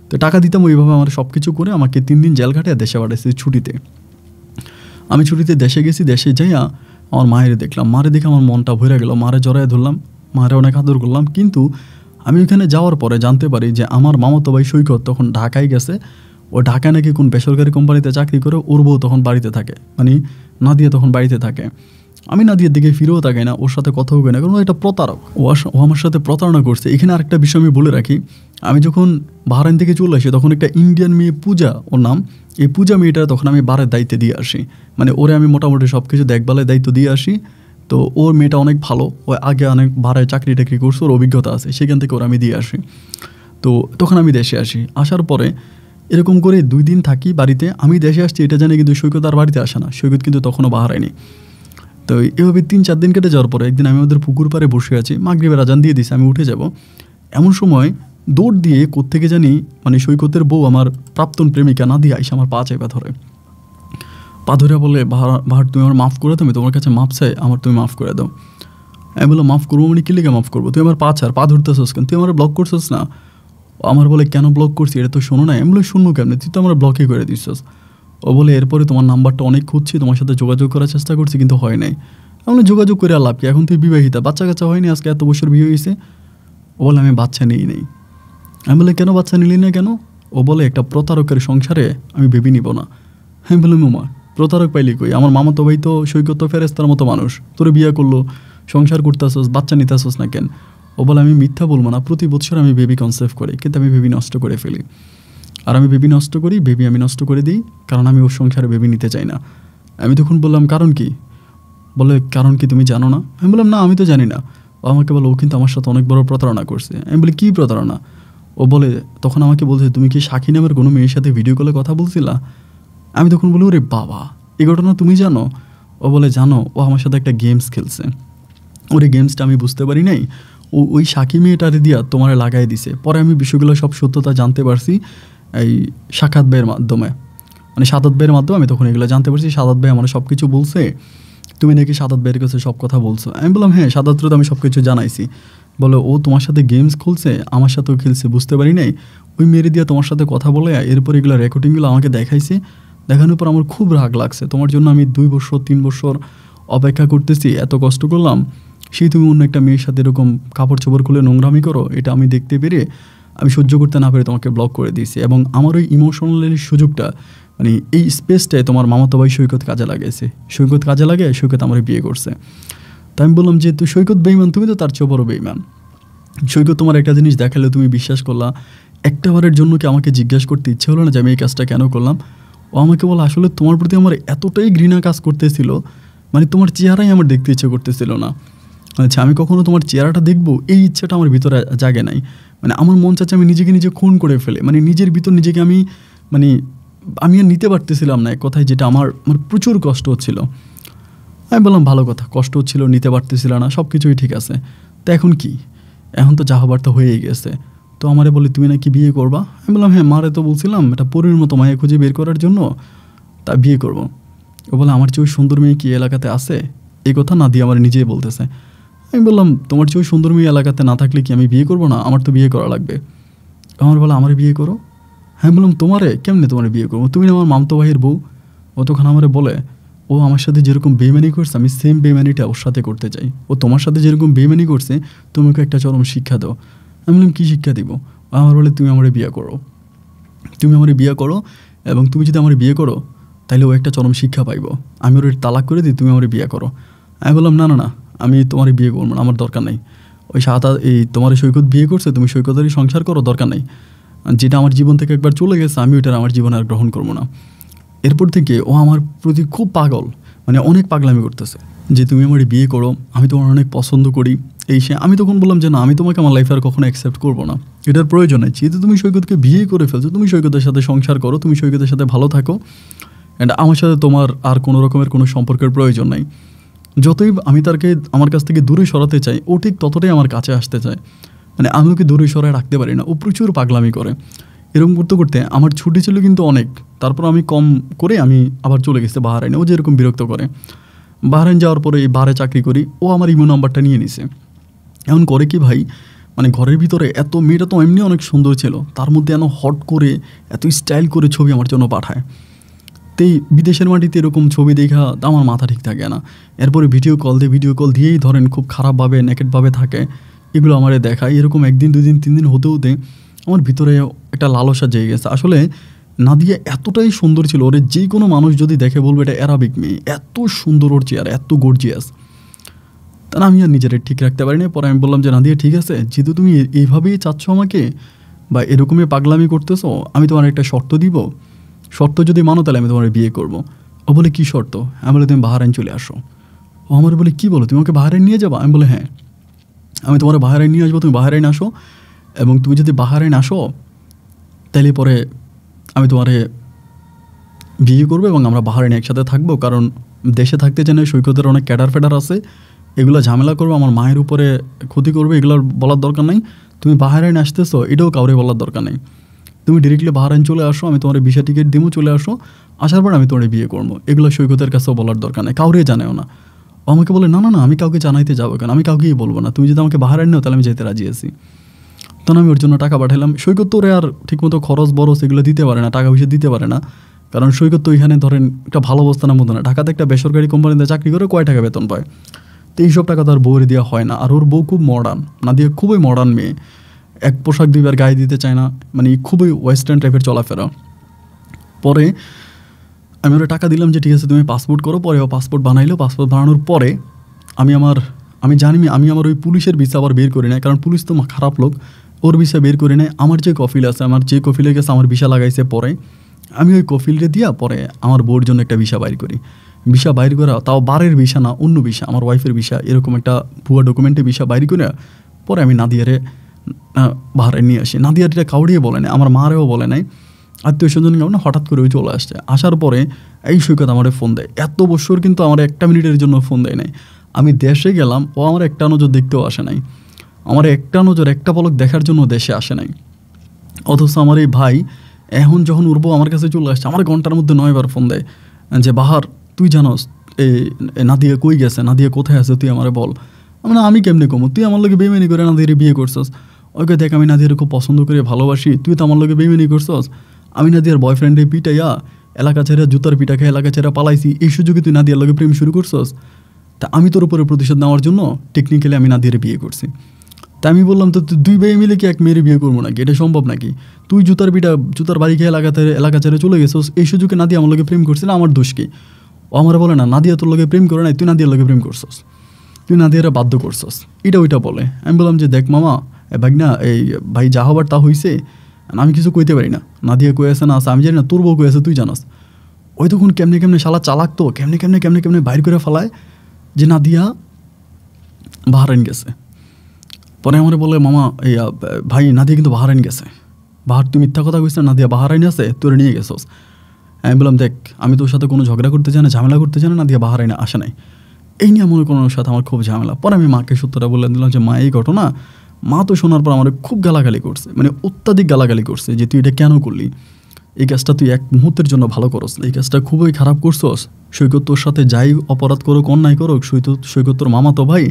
S1: তো টাকা দিতাম ওইভাবে আমার সব কিছু করে আমাকে 3 দিন জেল কাটিয়ে দেশে পাঠাইছে ছুটিতে। আমি ছুটিতে দেশে গেছি, দেশে যাইয়া আমার মায়ের দেখলাম, মারে দেখে আমার মনটা ভরে গেল, মারে জড়ায় ধরলাম, মারে অনেক আদর করলাম। কিন্তু আমি ওইখানে যাওয়ার পরে জানতে পারি যে আমার মামাতো ভাই সৈকত তখন ঢাকায় গেছে, ও ঢাকায় নাকি কোন বেসরকারি কোম্পানিতে চাকরি করে, ওর বউ তখন বাড়িতে থাকে, মানে নাদিয়া তখন বাড়িতে থাকে। আমি নাদিয়ার দিকে ফিরেও তাকাই না, ওর সাথে কথাও কই না, কারণ ও একটা প্রতারক, ও আমার সাথে প্রতারণা করছে। এখানে আরেকটা বিষয় আমি বলে রাখি, আমি যখন বাহরাইন থেকে চলে আসি তখন একটা ইন্ডিয়ান মেয়ে পূজা ওর নাম, এই পূজা মেয়েটা তখন আমি বারের দায়িত্বে দিয়ে আসি, মানে ওরে আমি মোটামুটি সব কিছু দেখভালের দায়িত্ব দিয়ে আসি। তো ওর মেয়েটা অনেক ভালো, ও আগে অনেক বারায় চাকরি টাকরি করছে, ওর অভিজ্ঞতা আছে, সেখান থেকে ওরা আমি দিয়ে আসি। তো তখন আমি দেশে আসি, আসার পরে এরকম করে 2 দিন থাকি বাড়িতে। আমি দেশে আসছি এটা জানি, কিন্তু সৈকত আর বাড়িতে আসে না, সৈকত কিন্তু তখনও বাহারায়নি। তো এভাবে 3-4 দিন কেটে যাওয়ার পরে একদিন আমি ওদের পুকুর পাড়ে বসে আছি, মাগরিবের আজান দিয়ে দিছে, আমি উঠে যাব, এমন সময় দৌড় দিয়ে কোত্থেকে জানি মানে সৈকতের বউ আমার প্রাক্তন প্রেমিকা নাদিয়া এসে আমার পা চেপে ধরে, পা ধরে বলে বাহার তুমি আমার মাফ করে দাও, আমি তোমার কাছে মাফ চাই, আমার তুমি মাফ করে দাও। আমি বললাম মাফ করবো মানে কি লেগে মাফ করবো, তুই আমার পা ধরতেছস কেন, তুই আমার ব্লক করছিস না। আমার বলে কেন ব্লক করছি এটা তো শোনো না। আমি বলে শুনবো কেমনি, তুই তো আমার ব্লকই করে দিচ্ছিস। ও বলে এরপরে তোমার নাম্বারটা অনেক খুঁজছি, তোমার সাথে যোগাযোগ করার চেষ্টা করছি কিন্তু হয় নাই। আমি যোগাযোগ করে লাভ কি, এখন তুই বিবাহিতা, বাচ্চা কাচ্চা হয়নি, আজকে এত বছর বিয়ে হয়েছে। ও বলে আমি বাচ্চা নিই নেই। আমি বলে কেন বাচ্চা নিলি না কেন? ও বলে একটা প্রতারকের সংসারে আমি বেবি নিব না। আমি বললাম মামা প্রতারক পাইলি কই, আমার মামাতো ভাই তো সৈকত ফেরেস্তার মতো মানুষ, তোরে বিয়ে করলো, সংসার করতেছস, বাচ্চা নিতেছস না কেন? ও বলে আমি মিথ্যা বলবো না, প্রতি বছর আমি বেবি কনসেপ্ট করি, কিন্তু আমি বেবি নষ্ট করে ফেলি। আর আমি বেবি নষ্ট করি, বেবি আমি নষ্ট করে দিই, কারণ আমি ওর সংসারে বেবি নিতে চাই না। আমি তখন বললাম কারণ কি? বলে কারণ কি তুমি জানো না? আমি বললাম না আমি তো জানি না। ও আমাকে বলে ও কিন্তু আমার সাথে অনেক বড় প্রতারণা করছে। আমি বলি কী প্রতারণা? ও বলে তখন আমাকে বলছে তুমি কি সাক্ষী নামের কোনো মেয়ের সাথে ভিডিও কলে কথা বলছিলা? আমি তখন বলি ওরে বাবা এই ঘটনা তুমি জানো? ও বলে জানো, ও আমার সাথে একটা গেমস খেলছে, ওরে গেমসটা আমি বুঝতে পারি নাই, ও ওই সাক্ষী মেয়েটারে দিয়া তোমার লাগাই দিছে। পরে আমি বিষয়গুলো সব সত্যতা জানতে পারছি এই সাক্ষাৎ ভাইয়ের মাধ্যমে, মানে সাদাত ভাইয়ের মাধ্যমে আমি তখন এগুলো জানতে পারছি। সাদাত ভাই আমার সব কিছু বলছে, তুমি নাকি সাদাত ভাইয়ের কাছে সব কথা বলছো। আমি বললাম হ্যাঁ সাদাতরে তো আমি সব কিছু জানাইছি। বলে ও তোমার সাথে গেমস খুলছে, আমার সাথেও খেলছে, বুঝতে পারি নাই, ওই মেরে দিয়া তোমার সাথে কথা বলে এরপর এগুলো রেকর্ডিংগুলো আমাকে দেখাইছে। দেখানোর পর আমার খুব রাগ লাগছে, তোমার জন্য আমি 2 বছর 3 বছর অপেক্ষা করতেছি, এত কষ্ট করলাম, সেই তুমি অন্য একটা মেয়ের সাথে এরকম কাপড় চোপড় খুলে নোংরামি করো, এটা আমি দেখতে পেরে আমি সহ্য করতে না পেরে তোমাকে ব্লক করে দিয়েছি। এবং আমার ওই ইমোশনাল সুযোগটা মানে এই স্পেসটায় তোমার মামাতো ভাই সৈকত কাজে লাগাইছে, সৈকত কাজে লাগে, সৈকত আমার বিয়ে করছে। তাই আমি বললাম যে তুই সৈকত বেইমান, তুমি তো তার চেয়েও বড় বেইমান। সৈকত তোমার একটা জিনিস দেখালে তুমি বিশ্বাস করলা, একটা বারের জন্য কি আমাকে জিজ্ঞাসা করতে ইচ্ছে হলো না যে আমি এই কাজটা কেন করলাম? ও আমাকে বলে আসলে তোমার প্রতি আমার এতটাই ঘৃণা কাজ করতেছিল, মানে তোমার চেহারাই আমার দেখতে ইচ্ছে করতেছিল না। আচ্ছা আমি কখনো তোমার চেহারাটা দেখবো এই ইচ্ছাটা আমার ভিতরে জাগে নাই, মানে আমার মন চাচ্ছে আমি নিজেকে নিজে খুন করে ফেলে, মানে নিজের ভিতর নিজেকে আমি মানে আমি আর নিতে পারতেছিলাম না এক কথায়, যেটা আমার প্রচুর কষ্ট হচ্ছিল। আমি বললাম ভালো কথা, কষ্ট হচ্ছিল, নিতে পারতেছিল না, সব কিছুই ঠিক আছে, তো এখন কি? এখন তো যা হবার তো হয়েই গেছে। তো আমারে বলে তুমি নাকি বিয়ে করবা? আমি বললাম হ্যাঁ মারে তো বলছিলাম এটা পরীর মতো মায়ে খুঁজে বের করার জন্য, তা বিয়ে করব। ও বলে আমার চেয়ে ওই সুন্দর মেয়ে কি এলাকাতে আছে? এই কথা না দিয়ে আমার নিজেই বলতেছে। আমি বললাম তোমার চেয়ে ওই সুন্দর মেয়ে এলাকাতে না থাকলে কি আমি বিয়ে করবো না? আমার তো বিয়ে করা লাগবে। আমার বলে আমার বিয়ে করো। হ্যাঁ বললাম তোমারে কেমনে তোমার বিয়ে করবো, তুমি আমার মামতো ভাইয়ের বউ। ও তখন আমারে বলে ও আমার সাথে যেরকম বেইমানি করছে আমি সেম বেইমানিটা ওর সাথে করতে চাই, ও তোমার সাথে যেরকম বেইমানি করছে তুমি ওকে একটা চরম শিক্ষা দাও। আমি বললাম কী শিক্ষা দিব? আমার বলে তুমি আমার বিয়ে করো, তুমি আমার বিয়ে করো, এবং তুমি যদি আমার বিয়ে করো তাহলে ও একটা চরম শিক্ষা পাইব, আমি ওর তালাক করে দিই, তুমি আমার বিয়ে করো। আমি বললাম না না না আমি তোমার বিয়ে করবো না, আমার দরকার নেই, ওই এই তোমার সৈকত বিয়ে করছে, তুমি সৈকতেরই সংসার করো, দরকার নেই, যেটা আমার জীবন থেকে একবার চলে গেছে আমি ওইটা আমার জীবনে আর গ্রহণ করবো না। এরপর থেকে ও আমার প্রতি খুব পাগল, মানে অনেক পাগলামি করতেছে যে তুমি আমার বিয়ে করো, আমি তোমার অনেক পছন্দ করি, এই সে। আমি তখন বললাম যে না, আমি তোমাকে আমার লাইফে আর কখনো অ্যাকসেপ্ট করবো না, এটার প্রয়োজন নেই। যেহেতু তুমি সৈকতকে বিয়ে করে ফেলছো, তুমি সৈকতের সাথে সংসার করো, তুমি সৈকতের সাথে ভালো থাকো, অ্যান্ড আমার সাথে তোমার আর কোনো রকমের কোনো সম্পর্কের প্রয়োজন নাই। যতই আমি তাকে আমার কাছ থেকে দূরে সরাতে চাই, ও ঠিক ততটাই আমার কাছে আসতে চায়। মানে আমি ওকে দূরে সরায় রাখতে পারি না, ও প্রচুর পাগলামি করে। এরকম করতে করতে আমার ছুটি ছিল কিন্তু অনেক, তারপর আমি কম করে আমি আবার চলে গেছি বাহরাইনে। ও যেরকম বিরক্ত করে, বাহরাইন যাওয়ার পরে এই বারে চাকরি করি, ও আমার ইমো নাম্বারটা নিয়ে নিছে। এমন করে কি ভাই, মানে ঘরের ভিতরে এত, মেয়েটা তো এমনি অনেক সুন্দর ছিল, তার মধ্যে এত হট করে এত স্টাইল করে ছবি আমার জন্য পাঠায়। তো বিদেশের মাটিতে এরকম ছবি দেখা আমার মাথা ঠিক থাকে না। এরপরে ভিডিও কল দিয়েই ধরেন খুব খারাপভাবে নেকেটভাবে থাকে, এগুলো আমারে দেখায়। এরকম একদিন 2 দিন 3 দিন হতে হতে আমার ভিতরে একটা লালসা জেগে গেছে। আসলে নাদিয়া এতটাই সুন্দর ছিল, ওরে যে কোনো মানুষ যদি দেখে বলবে এটা অ্যারাবিক মেয়ে, এত সুন্দর ওর চেয়ার, এত গর্জিয়াস। তা আমি আর নিজের ঠিক রাখতে পারিনি। পরে আমি বললাম যে নাদিয়া ঠিক আছে, যেহেতু তুমি এইভাবেই চাচ্ছ আমাকে বা এরকমই পাগলামি করতেছো, আমি তোমার একটা শর্ত দিব, শর্ত যদি মানো তাহলে আমি তোমার বিয়ে করবো। ও বলে কী শর্ত? আমি বলে তুমি বাহরাইন চলে আসো। ও আমার বলে কী বলো, তুমি আমাকে বাহরাইন নিয়ে যাবা? আমি বলে হ্যাঁ, আমি তোমার বাহরাইন নিয়ে আসবো, তুমি বাহরাইন আসো, এবং তুমি যদি বাহরাইন আসো তাহলে পরে আমি তোমারে বিয়ে করবো এবং আমরা বাহরাইনে একসাথে থাকবো। কারণ দেশে থাকতে চাই না, সৈকতের অনেক ক্যাডার ফেডার আছে, এগুলো ঝামেলা করবো, আমার মায়ের উপরে ক্ষতি করবে, এগুলোর বলার দরকার নেই। তুমি বাহরাইন আসতেছো এটাও কাউরে বলার দরকার নেই, তুমি ডিরেক্টলি বাহরাইন চলে আসো, আমি তোমার ভিসা টিকিট দিবো, চলে আসো, আসার পর আমি তোমার বিয়ে করবো। এগুলো সৈকতের কাছেও বলার দরকার নেই, কাউরে জানাও না। ও আমাকে বলে না না না, আমি কাউকে জানাইতে যাবো কেন, আমি কাউকেই বলবো না, তুমি যদি আমাকে বাহরাইন নাও তাহলে আমি যেতে রাজি আছি। তখন আমি ওর জন্য টাকা পাঠালাম। সৈকত তো ওরে আর ঠিকমতো খরচ বরচ এগুলো দিতে পারে না, টাকা পয়সা দিতে পারে না, কারণ সৈকত তো এখানে ধরেন একটা ভালো অবস্থানের মধ্যে না, ঢাকাতে একটা বেসরকারি কোম্পানিতে চাকরি করে কয় টাকা বেতন পায়, তো এইসব টাকা তো আর বউরে দেওয়া হয় না। আর ওর বউ খুব মডার্ন, নাদিয়া খুবই মডার্ন মেয়ে, এক পোশাক 2বার গায়ে দিতে চায় না, মানে খুবই ওয়েস্টার্ন টাইপের চলাফেরা। পরে আমি ওরা টাকা দিলাম যে ঠিক আছে তুমি পাসপোর্ট করো। পরে ও পাসপোর্ট বানাইলো। পাসপোর্ট বানানোর পরে আমি জানি আমি আমার ওই পুলিশের ভিসা আবার বের করি নাই, কারণ পুলিশ তো খারাপ লোক, ওর ভিসা বের করে নেয়। আমার যে কফিল আছে, আমার যে কফিলের কাছে আমার ভিসা লাগাইছে, পরে আমি ওই কফিলরে দিয়া পরে আমার বউর জন্য একটা ভিসা বাইর করি। ভিসা বাইর করা, তাও বারের ভিসা না, অন্য ভিসা, আমার ওয়াইফের ভিসা, এরকম একটা ভুয়া ডকুমেন্টে ভিসা বাইর করে পরে আমি নাদিয়ারে বাহরাইন নিয়ে আসি। নাদিয়ার এটা কাউরিয়ে বলে নাই, আমার মারেও বলে নাই, আত্মীয় স্বজন কেমন হঠাৎ করে ওই চলে আসছে। আসার পরে এই সৈকত আমারে ফোন দেয়, এত বছর কিন্তু আমার 1 মিনিটের জন্য ফোন দেয় নাই। আমি দেশে গেলাম, ও আমার একটা নজর দেখতেও আসে নাই, আমার একটা নজর একটা পলক দেখার জন্য দেশে আসে নাই। অথচ আমার এই ভাই এখন যখন উঠবো আমার কাছে চলে আসছে, আমার ঘন্টার মধ্যে 9 বার ফোন দেয় যে বাহার তুই জানোস এই নাদিয়া কই গেছে, নাদিয়া কোথায় আছে, তুই আমারে বল। আমি কেমনে কমো, তুই আমার লোকে বেইমানি করে নাদিয়ার বিয়ে করছস। ওকে দেখ, আমি নাদিয়ার খুব পছন্দ করে ভালোবাসি, তুই তো আমার লোকে বেইমানি করছস। আমি নাদিয়ার বয়ফ্রেন্ডে পিটাইয়া এলাকা ছেড়ে জুতার পিটা খেয়ে এলাকা ছেড়ে পালাইছি, এই সুযোগে তুই নাদিয়ার লোকে প্রেম শুরু করছস। তা আমি তোর উপরে প্রতিশোধ নেওয়ার জন্য টেকনিক্যালি আমি নাদিয়ারে বিয়ে করছি। তা আমি বললাম তো 2 ভাই মিলে কি এক মেয়ের বিয়ে করবো নাকি, এটা সম্ভব নাকি? তুই জুতার বাড়ি খেয়ে এলাকা ছেড়ে চলে গেছিস, এই সুযোগে নাদিয়া আমার লোকে প্রেম করছিল, আমার দোষ কি? ও আমার বলে না, নাদিয়া তোর লোকে প্রেম করে নাই, তুই নাদিয়ার লোকে প্রেম করছস, তুই নাদিয়ারা বাধ্য করছস, এটা ওইটা বলে। আমি বললাম যে দেখ মামা, না এই ভাই যা হবার তা হইছে, আমি কিছু কইতে পারি না, নাদিয়া কই আছে না আছে আমি জানি না, তোর বউ কই আছে তুই জানাস। ওই তখন কেমনে শালা চালাক তো, কেমনে বাইর করে ফেলায় যে নাদিয়া বাহরাইন গেছে। পরে আমার বলে মামা এই ভাই নাদিয়া কিন্তু বাহরাইন গেছে। তুই মিথ্যা কথা কইস না, নাদিয়া বাহরাইন আছে, তোরে নিয়ে গেছস। আমি বললাম দেখ, আমি তোর সাথে কোনো ঝগড়া করতে চাই না, ঝামেলা করতে চাই না, নাদিয়া বাহরাইনে আসে নাই, এই নিয়ে মনে কোনো সাথে আমার খুব ঝামেলা। পরে আমি মাকে সত্যটা বলে দিলাম যে মা এই ঘটনা। মা তো শোনার পর আমার খুব গালাগালি করছে, মানে অত্যাধিক গালাগালি করছে যে তুই এটা কেন করলি, এই কাজটা তুই এক মুহূর্তের জন্য ভালো করস, এই কাজটা খুবই খারাপ করছস। সৈকত তোর সাথে যাই অপরাধ করুক, অন্যায় করুক, সৈকত তোর মামাতো ভাই,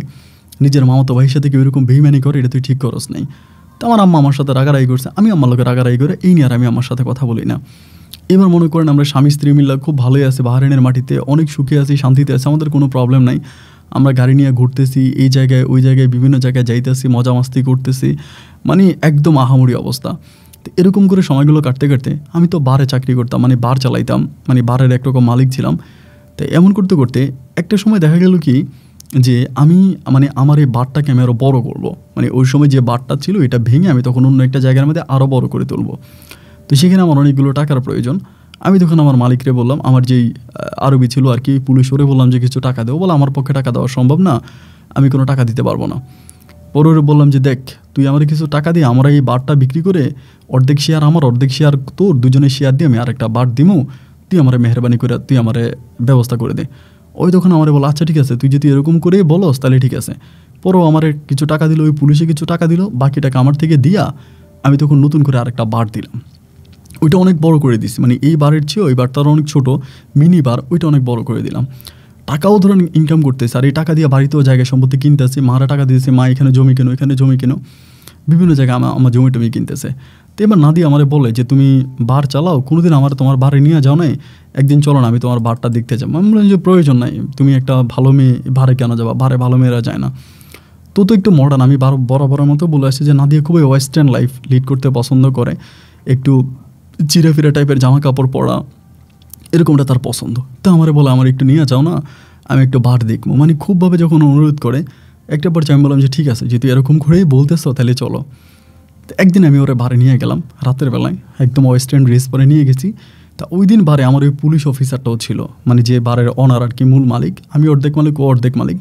S1: নিজের মামাতো ভাইয়ের সাথে কেউ এরকম বেইমানি করে, এটা তুই ঠিক করস নাই। তো আমার আম্মা আমার সাথে রাগারাগি করছে, আমি আম্মার লোকের রাগারাগি করে এই নিয়ে আর আমি আমার সাথে কথা বলি না। এবার মনে করেন আমরা স্বামী স্ত্রী মিল্লা খুব ভালোই আছি, বাহরাইনের মাটিতে অনেক সুখে আছি, শান্তিতে আছি, আমাদের কোনো প্রবলেম নাই। আমরা গাড়ি নিয়ে ঘুরতেছি, এই জায়গায় ওই জায়গায় বিভিন্ন জায়গায় যাইতেছি, মজা মাস্তি করতেছি, মানে একদম আহামরি অবস্থা। তো এরকম করে সময়গুলো কাটতে কাটতে আমি তো বারে চাকরি করতাম, মানে বার চালাইতাম, মানে বারের একরকম মালিক ছিলাম। তো এমন করতে করতে একটা সময় দেখা গেল কি যে আমি মানে আমার এই বারটাকে আমি আরও বড়ো করবো, মানে ওই সময় যে বারটা ছিল এটা ভেঙে আমি তখন অন্য একটা জায়গার মধ্যে আরও বড়ো করে তুলবো। তো সেখানে আমার অনেকগুলো টাকার প্রয়োজন। আমি তখন আমার মালিকরে বললাম, আমার যেই আরবি ছিল আর কি পুলিশ, ওরে বললাম যে কিছু টাকা দেবো, বলে আমার পক্ষে টাকা দেওয়া সম্ভব না, আমি কোনো টাকা দিতে পারবো না। পরে ওরে বললাম যে দেখ তুই আমার কিছু টাকা দিয়ে আমরা এই বারটা বিক্রি করে অর্ধেক শেয়ার আমার অর্ধেক শেয়ার তোর, দুজনের শেয়ার দিয়ে আমি আরেকটা বার দিমু, তুই আমার মেহরবানি করে তুই আমার ব্যবস্থা করে দে। ওই তখন আমার বলো আচ্ছা ঠিক আছে, তুই যদি এরকম করে বলস তাহলে ঠিক আছে। পরেও আমার কিছু টাকা দিল, ওই পুলিশে কিছু টাকা দিল, বাকি টাকা আমার থেকে দিয়া আমি তখন নতুন করে আরেকটা বার দিলাম। ওইটা অনেক বড় করে দিছি, মানে এই বারের চেয়ে ওই বারটার অনেক ছোট মিনি বার, ওইটা অনেক বড় করে দিলাম। টাকাও ধরেন ইনকাম করতেছে, আর এই টাকা দিয়ে বাড়িতেও জায়গায় সম্পত্তি কিনতেছি, মারা টাকা দিয়েছে, মা এখানে জমি কেনো এখানে জমি কেনো, বিভিন্ন জায়গায় আমার জমি টমি কিনতেছে। তো এবার নাদিয়া আমারে বলে যে তুমি বার চালাও, কোনোদিন আমার তোমার বারে নিয়ে যাও নাই, একদিন চলো না আমি তোমার বারটা দেখতে যাবো। আমি বললাম যে প্রয়োজন নাই, তুমি একটা ভালো মেয়ে বারে কেন যাবা, বারে ভালো মেয়েরা যায় না। তো একটু মডার্ন, আমি বরাবরের মতো বলে আসছি যে নাদিয়া খুবই ওয়েস্টার্ন লাইফ লিড করতে পছন্দ করে, একটু চিরাফিরা টাইপের জামা কাপড় পরা, এরকমটা তার পছন্দ। তো আমারে বলে আমার একটু নিয়ে যাও না, আমি একটু বার দেখবো, মানে খুবভাবে যখন অনুরোধ করে একটা পর্যায়ে আমি বললাম যে ঠিক আছে, যেহেতু এরকম করেই বলতেছো তাহলে চলো। তো একদিন আমি ওরে বারে নিয়ে গেলাম রাতের বেলায়, একদম ওয়েস্টার্ন ড্রেস পরে নিয়ে গেছি। তা ওই দিন বারে আমার ওই পুলিশ অফিসারটাও ছিল, মানে যে বারের অনার আর কি, মূল মালিক, আমি অর্ধেক মালিক ও অর্ধেক মালিক।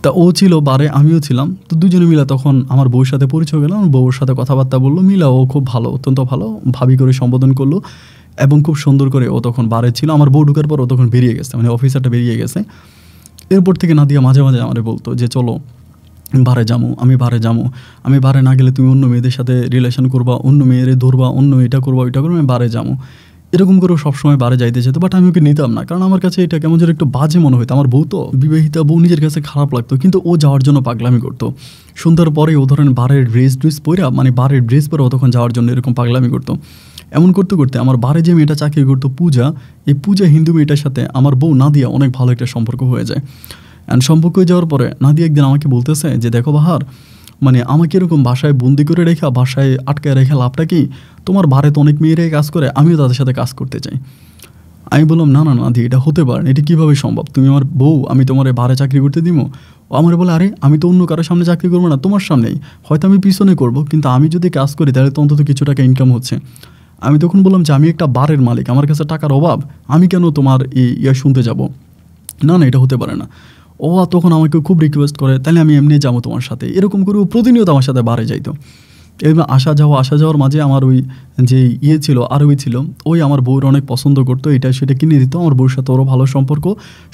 S1: তা ও ছিল বারে, আমিও ছিলাম। তো দুজনে মিলে তখন আমার বউর সাথে পরিচয় গেলাম, বউর সাথে কথাবার্তা বললো, মিলা ও খুব ভালো, অত্যন্ত ভালো, ভাবি করে সম্বোধন করলো এবং খুব সুন্দর করে ও তখন বারে ছিল। আমার বউ ঢুকার পর ও তখন বেরিয়ে গেছে, মানে অফিসারটা বেরিয়ে গেছে। এরপর থেকে নাদিয়া মাঝে মাঝে আমারে বলতো যে চলো বারে যাবো, আমি বারে যাবো, আমি বারে না গেলে তুমি অন্য মেয়েদের সাথে রিলেশন করবা, অন্য মেয়েরে ধরবা, অন্য এটা করবা ওইটা করবো, আমি বারে যাবো, এরকম করেও সবসময় বারে যাইতে যেত। বাট আমি ওকে নিতাম না, কারণ আমার কাছে এটা কেমন যেন একটু বাজে মনে হতো। আমার বউ তো বিবাহিতা বউ, নিজের কাছে খারাপ লাগতো, কিন্তু ও যাওয়ার জন্য পাগলামি করতো। সন্ধ্যার পরে ও ধরেন বারের ড্রেস পরে, মানে বারের ড্রেস পরে ও তখন যাওয়ার জন্য এরকম পাগলামি করতো। এমন করতে করতে আমার বারে যে মেয়েটা চাকরি করতো পূজা, এই পূজা হিন্দু মেয়েটার সাথে আমার বউ নাদিয়া অনেক ভালো একটা সম্পর্ক হয়ে যায়। অ্যান্ড সম্পর্ক হয়ে যাওয়ার পরে নাদিয়া একদিন আমাকে বলতেছে যে দেখো বাহার, মানে আমাকে এরকম বাসায় বন্দি করে রেখা, বাসায় আটকায় রেখা লাভটা কি, তোমার বারে তো অনেক মেয়েরাই কাজ করে, আমিও তাদের সাথে কাজ করতে চাই। আমি বললাম না না নাদি, এটা হতে পারে না, এটা কীভাবে সম্ভব, তুমি আমার বউ, আমি তোমার বারে চাকরি করতে দিব। ও আমার বলে আরে আমি তো অন্য কারোর সামনে চাকরি করবো না, তোমার সামনেই, হয়তো আমি পিছনে করব, কিন্তু আমি যদি কাজ করি তাহলে তো অন্তত কিছু টাকা ইনকাম হচ্ছে। আমি তখন বললাম যে আমি একটা বারের মালিক, আমার কাছে টাকার অভাব, আমি কেন তোমার শুনতে যাব, না না এটা হতে পারে না। ও তখন আমাকে খুব রিকোয়েস্ট করে তাহলে আমি এমনি যাবো তোমার সাথে, এরকম করে ও প্রতিনিয়ত আমার সাথে বারে যাইতো। এবার আসা যাওয়ার মাঝে আমার ওই যে ছিল আরবি ছিল, ওই আমার বউর অনেক পছন্দ করতো, এটা সেটা কিনে দিত, আমার বউর সাথে ওরও ভালো সম্পর্ক,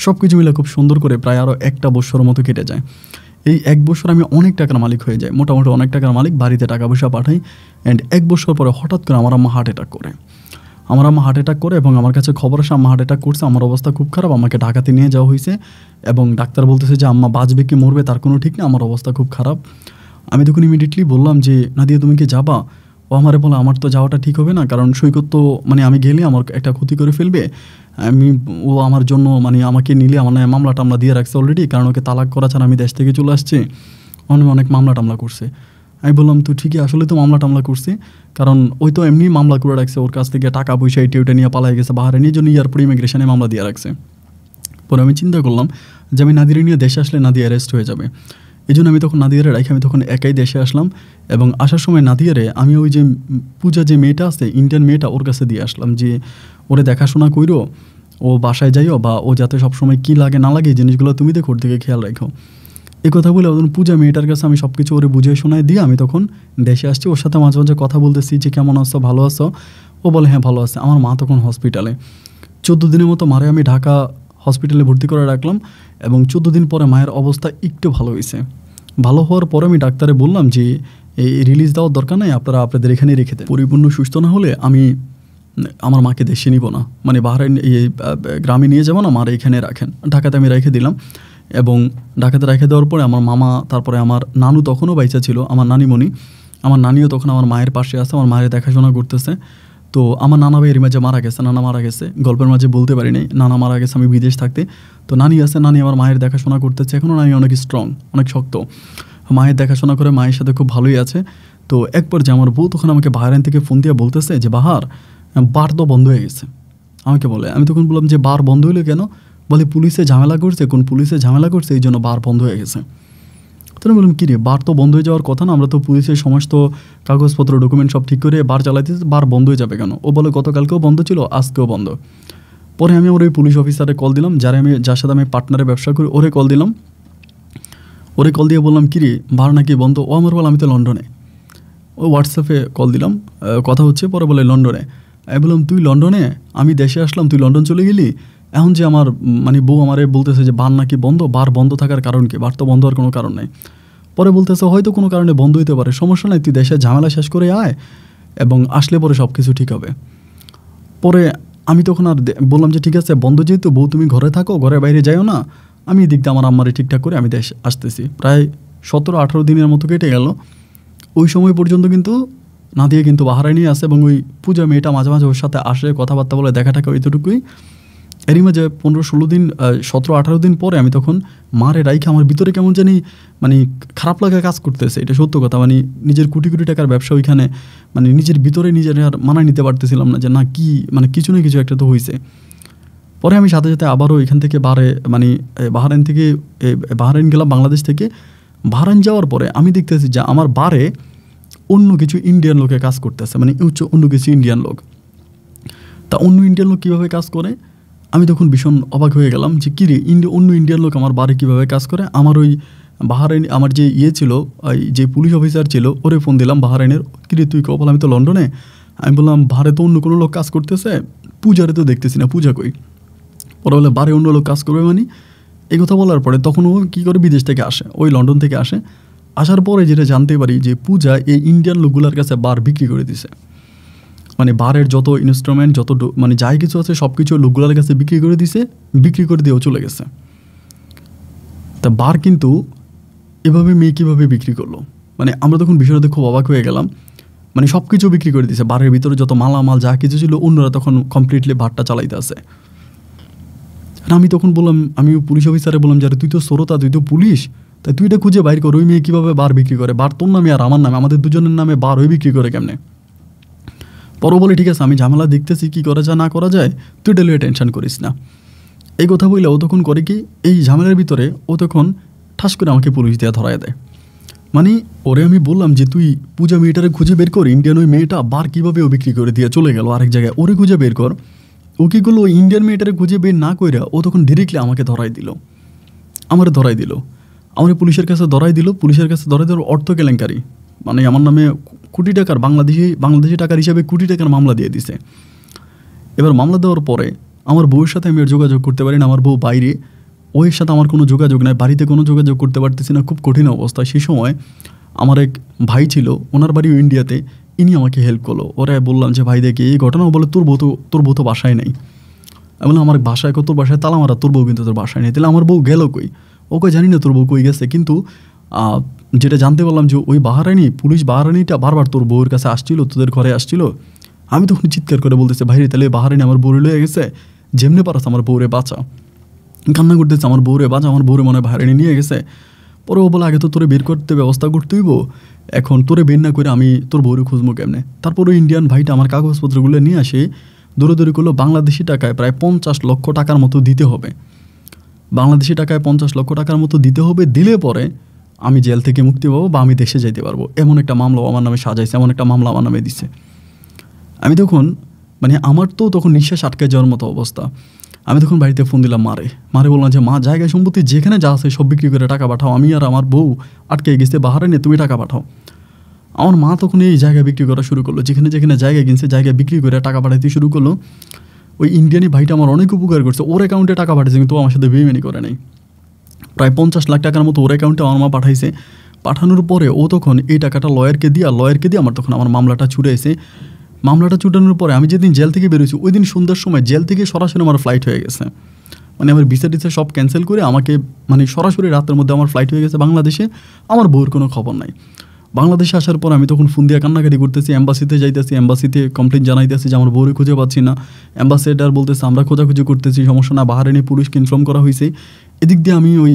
S1: সব কিছু মিলে খুব সুন্দর করে প্রায় আরও একটা বছরের মতো কেটে যায়। এই এক বছর আমি অনেক টাকার মালিক হয়ে যাই, মোটামুটি অনেক টাকার মালিক, বাড়িতে টাকা পয়সা পাঠাই। অ্যান্ড এক বছর পরে হঠাৎ করে আমার আম্মা হার্ট অ্যাটাক করে এবং আমার কাছে খবর আসে আম্মা হার্ট অ্যাটাক করছে, আমার অবস্থা খুব খারাপ, আমাকে ঢাকাতে নিয়ে যাওয়া হয়েছে এবং ডাক্তার বলতেছে যে আম্মা বাঁচবে কি মরবে তার কোনো ঠিক না, আমার অবস্থা খুব খারাপ। আমি তখন ইমিডিয়েটলি বললাম যে নাদিয়া তুমি কি যাবা? ও আমারে বলে আমার তো যাওয়াটা ঠিক হবে না, কারণ সৈকত তো মানে আমি গেলে আমার একটা ক্ষতি করে ফেলবে, ও আমার জন্য মানে আমাকে নিলে আমার মামলা টামলা দিয়ে রাখছে অলরেডি, কারণ ওকে তালাক করা ছাড়া আমি দেশ থেকে চলে আসছি, অনেক মামলা টামলা করছে। আমি বললাম তো ঠিকই, আসলে তো মামলা টামলা করছে, কারণ ওই তো এমনি মামলা করে রাখছে, ওর কাছ থেকে টাকা পয়সা ওইটা নিয়ে পালাই গেছে বাহারে, নিয়ে জন্য এয়ারপোর্ট ইমিগ্রেশনে মামলা দিয়ে রাখছে। পরে আমি চিন্তা করলাম যে আমি নাদিয়া নিয়ে দেশে আসলে নাদিয়া অ্যারেস্ট হয়ে যাবে, এই জন্য আমি তখন নাদিয়ারে রাখি, আমি তখন একাই দেশে আসলাম এবং আসার সময় নাদিয়ারে আমি ওই যে পূজা যে মেয়েটা আছে ইন্ডিয়ান মেয়েটা, ওর কাছে দিয়ে আসলাম যে ওরে দেখাশোনা কইরো, ও বাসায় যাইও, বা ও যাতে সবসময় কী লাগে না লাগে এই জিনিসগুলো তুমি দেখো, ওর দিকে খেয়াল রাখো। এই কথা বলে ওদের পূজা মেয়েটার কাছে আমি সব কিছু ওরে বুঝিয়ে শোনায় দিয়ে আমি তখন দেশে আসছি। ওর সাথে মাঝে মাঝে কথা বলতেছি যে কেমন আছো, ভালো আছো? ও বলে হ্যাঁ ভালো আছে। আমার মা তখন হসপিটালে, 14 দিনের মতো মারে আমি ঢাকা হসপিটালে ভর্তি করে রাখলাম এবং 14 দিন পরে মায়ের অবস্থা একটু ভালো হয়েছে। ভালো হওয়ার পরে আমি ডাক্তারে বললাম যে এই রিলিজ দেওয়ার দরকার নাই, আপনারা আপনাদের এখানেই রেখে দেন, পরিপূর্ণ সুস্থ না হলে আমি আমার মাকে দেশে নিব না, মানে বাহারে এই গ্রামে নিয়ে যাবো না, মারা এখানে রাখেন। ঢাকাতে আমি রেখে দিলাম এবং ঢাকাতে রেখে দেওয়ার পরে আমার মামা, তারপরে আমার নানু তখনও বাইচা ছিল, আমার নানিমণি, আমার নানিও তখন আমার মায়ের পাশে আছে, আমার মায়ের দেখাশোনা করতেছে। তো আমার নানা ভাই এর মাঝে মারা গেছে, নানা মারা গেছে, গল্পের মাঝে বলতে পারি নাই, নানা মারা গেছে আমি বিদেশ থাকতে। তো নানি আছে, নানি আমার মায়ের দেখাশোনা করতেছে, এখনও নানি অনেক স্ট্রং, অনেক শক্ত, মায়ের দেখাশোনা করে মায়ের সাথে খুব ভালোই আছে। তো একবার যে আমার বউ তখন আমাকে বাহারাইন থেকে ফোন দিয়ে বলতেছে যে বাহার বার তো বন্ধ হয়ে গেছে, আমাকে বলে। আমি তখন বললাম যে বার বন্ধ হলো কেন? বলে পুলিশে ঝামেলা করছে, কোন পুলিশে ঝামেলা করছে এই জন্য বার বন্ধ হয়ে গেছে। তো আমি বললাম কী রে, বার তো বন্ধ হয়ে যাওয়ার কথা না, আমরা তো পুলিশের সমস্ত কাগজপত্র ডকুমেন্ট সব ঠিক করে বার চালাইতেছি, বার বন্ধ হয়ে যাবে কেন? ও বলে গতকালকেও বন্ধ ছিল, আজকেও বন্ধ। পরে আমি আমার ওই পুলিশ অফিসারে কল দিলাম, যার সাথে আমি পার্টনারে ব্যবসা করি, ওরে কল দিলাম। ওরে কল দিয়ে বললাম, কিরে ভাড়া নাকি বন্ধ? ও আমার বল, আমি তো লন্ডনে। ও হোয়াটসঅ্যাপে কল দিলাম, কথা হচ্ছে, পরে বলে লন্ডনে। আমি বললাম, তুই লন্ডনে? আমি দেশে আসলাম, তুই লন্ডন চলে গেলি? এখন যে আমার মানে বউ আমারে বলতেছে যে বার নাকি বন্ধ। বার বন্ধ থাকার কারণ কি? বার তো বন্ধ হওয়ার কোনো কারণ নেই। পরে বলতেছে হয়তো কোনো কারণে বন্ধ হতে পারে, সমস্যা নাই, তুই দেশের ঝামেলা শেষ করে আয় এবং আসলে পরে সব কিছু ঠিক হবে। পরে আমি তখন আর বললাম যে ঠিক আছে, বন্ধ যেহেতু, বউ তুমি ঘরে থাকো, ঘরের বাইরে যাইও না, আমি এদিক দিয়ে আমার আম্মারে ঠিকঠাক করে আমি দেশ আসতেছি। প্রায় 17-18 দিনের মতো কেটে গেল। ওই সময় পর্যন্ত কিন্তু নাদিয়া কিন্তু বাহারাইনই আছে এবং ওই পূজা মেয়েটা মাঝে মাঝে ওর সাথে আসে, কথাবার্তা বলে, দেখা টাকা ওইটুকুই। এরই মাঝে 15-16 দিন 17-18 দিন পরে আমি তখন মারে রাইখে আমার ভিতরে কেমন জানি মানে খারাপ লাগা কাজ করতেছে। এটা সত্য কথা, মানে নিজের কোটি কোটি টাকার ব্যবসা ওইখানে, মানে নিজের ভিতরে নিজের আর মানায় নিতে পারতেছিলাম না যে না কি, মানে কিছু না কিছু একটা তো হয়েছে। পরে আমি সাথে সাথে আবারও এখান থেকে বাহরাইন থেকে বাহরাইন গেলাম বাংলাদেশ থেকে। বাহরাইন যাওয়ার পরে আমি দেখতেছি যে আমার বারে অন্য কিছু ইন্ডিয়ান লোকে কাজ করতেছে, মানে অন্য কিছু ইন্ডিয়ান লোক। তা অন্য ইন্ডিয়ান লোক কীভাবে কাজ করে আমি তখন ভীষণ অবাক হয়ে গেলাম যে কী রে, অন্য ইন্ডিয়ান লোক আমার বারে কীভাবে কাজ করে। আমার ওই বাহরাইন আমার যে ছিল, যে পুলিশ অফিসার ছিল, ওরে ফোন দিলাম বাহরাইনের, কিরে তুই কো? বল আমি তো লন্ডনে। আমি বললাম বারে তো অন্য কোনো লোক কাজ করতেছে, পূজারে তো দেখতেছি না, পূজা কই? পরে বলে বারে অন্য লোক কাজ করবে মানে? এই কথা বলার পরে তখন ও কী করে বিদেশ থেকে আসে, ওই লন্ডন থেকে আসে। আসার পরে যেটা জানতে পারি যে পূজা এই ইন্ডিয়ান লোকগুলোর কাছে বার বিক্রি করে দিছে, মানে বারের যত ইনস্ট্রুমেন্ট যত মানে যাই কিছু আছে সব কিছু লোকগুলোর কাছে বিক্রি করে দিছে, বিক্রি করে দিয়েও চলে গেছে। তা বার কিন্তু এভাবে মেয়ে কীভাবে বিক্রি করলো, মানে আমরা তখন বিষয়টাতে খুব অবাক হয়ে গেলাম। মানে সব কিছু বিক্রি করে দিছে, বারের ভিতরে যত মালামাল যা কিছু ছিল অন্যরা তখন কমপ্লিটলি বারটা চালাইতে আছে। আর আমি তখন বললাম, আমি পুলিশ অফিসারে বললাম, যারা তুই তো শ্রোতা, তুই তো পুলিশ, তাই তুই এটা খুঁজে বাইর কর, ওই মেয়ে কীভাবে বার বিক্রি করে, বার তোর নামে আর আমার নামে, আমাদের দুজনের নামে বার ওই বিক্রি করে কেমনে? পরে বলে ঠিক আছে, আমি ঝামেলা দেখতেছি, কী করা যায় না করা যায়, তুই এটা লিয়ে টেনশন করিস না। এই কথা বললে ও তখন করে কি, এই ঝামেলার ভিতরে ও তখন ঠাস করে আমাকে পুলিশ দিয়ে ধরায় দেয়। মানে ওরে আমি বললাম যে তুই পূজা মেয়েটারে খুঁজে বের কর, ইন্ডিয়ান ওই মেয়েটা বার কীভাবে ও বিক্রি করে দিয়ে চলে গেল আরেক জায়গায়, ওরে খুঁজে বের কর। ও কী করলো, ওই ইন্ডিয়ান মেয়েটারে খুঁজে বের না কইরা ও তখন ডিরেক্টলি আমাকে ধরাই দিল, আমার পুলিশের কাছে ধরাই দিল। পুলিশের কাছে ধরাই দেওয়ার অর্থ কেলেঙ্কারি, মানে আমার নামে কোটি টাকার বাংলাদেশি টাকার হিসাবে কোটি টাকার মামলা দিয়ে দিছে। এবার মামলা দেওয়ার পরে আমার বউয়ের সাথে আমি আর যোগাযোগ করতে পারি না, আমার বউ বাইরে, ওর সাথে আমার কোনো যোগাযোগ নাই, বাড়িতে কোনো যোগাযোগ করতে পারতেছি না, খুব কঠিন অবস্থা। সেই সময় আমার এক ভাই ছিল, ওনার বাড়িও ইন্ডিয়াতে, ইনি আমাকে হেল্প করলো। ওরা বললাম যে ভাই দেখি এই ঘটনা, বলে তোর বউ তো বাসায় নেই। আমি বললাম আমার বাসায় তোর বাসায় তালা মারা, তোর বউ কিন্তু তোর বাসায় নেই। তাহলে আমার বউ গেল কই? ওকে জানি না তোর বউ কই গেছে, কিন্তু যেটা জানতে পারলাম যে ওই পুলিশ বাহারানিটা বারবার তোর বউয়ের কাছে আসছিল, তোদের ঘরে আসছিল। আমি তখন চিৎকার করে বলতেছে, ভাই রে তাহলে বাহারানি আমার বউরে লয়ে গেছে, যেমনি পারাস আমার বউরে বাঁচা। কান্না করতেছে, আমার বউরে বাঁচা, আমার বউরে মনে হয় বাহারানি নিয়ে গেছে। পরে ও বলে আগে তো তোরে বের করতে ব্যবস্থা করতে হইব, এখন তোরে বের না করে আমি তোর বউরে খুঁজবো কেমনে? তারপর ওই ইন্ডিয়ান ভাইটা আমার কাগজপত্রগুলো নিয়ে আসে, দৌড়াদৌড়ি করলো, বাংলাদেশি টাকায় প্রায় 50 লক্ষ টাকার মতো দিতে হবে, বাংলাদেশি টাকায় 50 লক্ষ টাকার মতো দিতে হবে, দিলে পরে আমি জেল থেকে মুক্তি পাবো বা আমি দেশে যাইতে পারবো। এমন একটা মামলা আমার নামে সাজাইছে, এমন একটা মামলা আমার নামে দিছে। আমি তখন মানে আমার তো তখন নিঃশ্বাস আটকে যাওয়ার মতো অবস্থা। আমি তখন বাড়িতে ফোন দিলাম মারে বললাম যে মা, জায়গায় সম্পত্তি যেখানে যা আছে সব বিক্রি করে টাকা পাঠাও, আমি আর আমার বউ আটকে গেছে বাহারাইনে, তুমি টাকা পাঠাও। আমার মা তখন এই জায়গা বিক্রি করা শুরু করলো, যেখানে যেখানে জায়গা কিনছে জায়গা বিক্রি করে টাকা পাঠাইতে শুরু করলো। ওই ইন্ডিয়ানি ভাইটা আমার অনেক উপকার করছে, ওর অ্যাকাউন্টে টাকা পাঠিয়েছে, কিন্তু আমার সাথে বেইমানি করে নাই। প্রায় 50 লাখ টাকার মতো ওর অ্যাকাউন্টে আমার মা পাঠাইছে। পাঠানোর পরে ও তখন এই টাকাটা লয়ারকে দিয়ে আমার তখন আমার মামলাটা ছুটেছে। মামলাটা ছুটানোর পরে আমি যেদিন জেল থেকে বেরোছি ওই দিন সন্ধ্যার সময় জেল থেকে সরাসরি আমার ফ্লাইট হয়ে গেছে, মানে আমার ভিসা টিসা সব ক্যান্সেল করে আমাকে মানে সরাসরি রাতের মধ্যে আমার ফ্লাইট হয়ে গেছে বাংলাদেশে। আমার বউর কোনো খবর নাই। বাংলাদেশে আসার পর আমি তখন ফোন দিয়ে কান্নাকাটি করতেছি, এম্বাসিতে যাইতেছি, এম্বাসিতে কমপ্লেন জানাইতেছি যে আমার বউরে খুঁজে পাচ্ছি না। অ্যাম্বাসেডার বলতেছে আমরা খোঁজাখুঁজি করতেছি, সমস্যা না, বাহারাইনি পুলিশকে ইনফর্ম করা হয়েছে। এদিক দিয়ে আমি ওই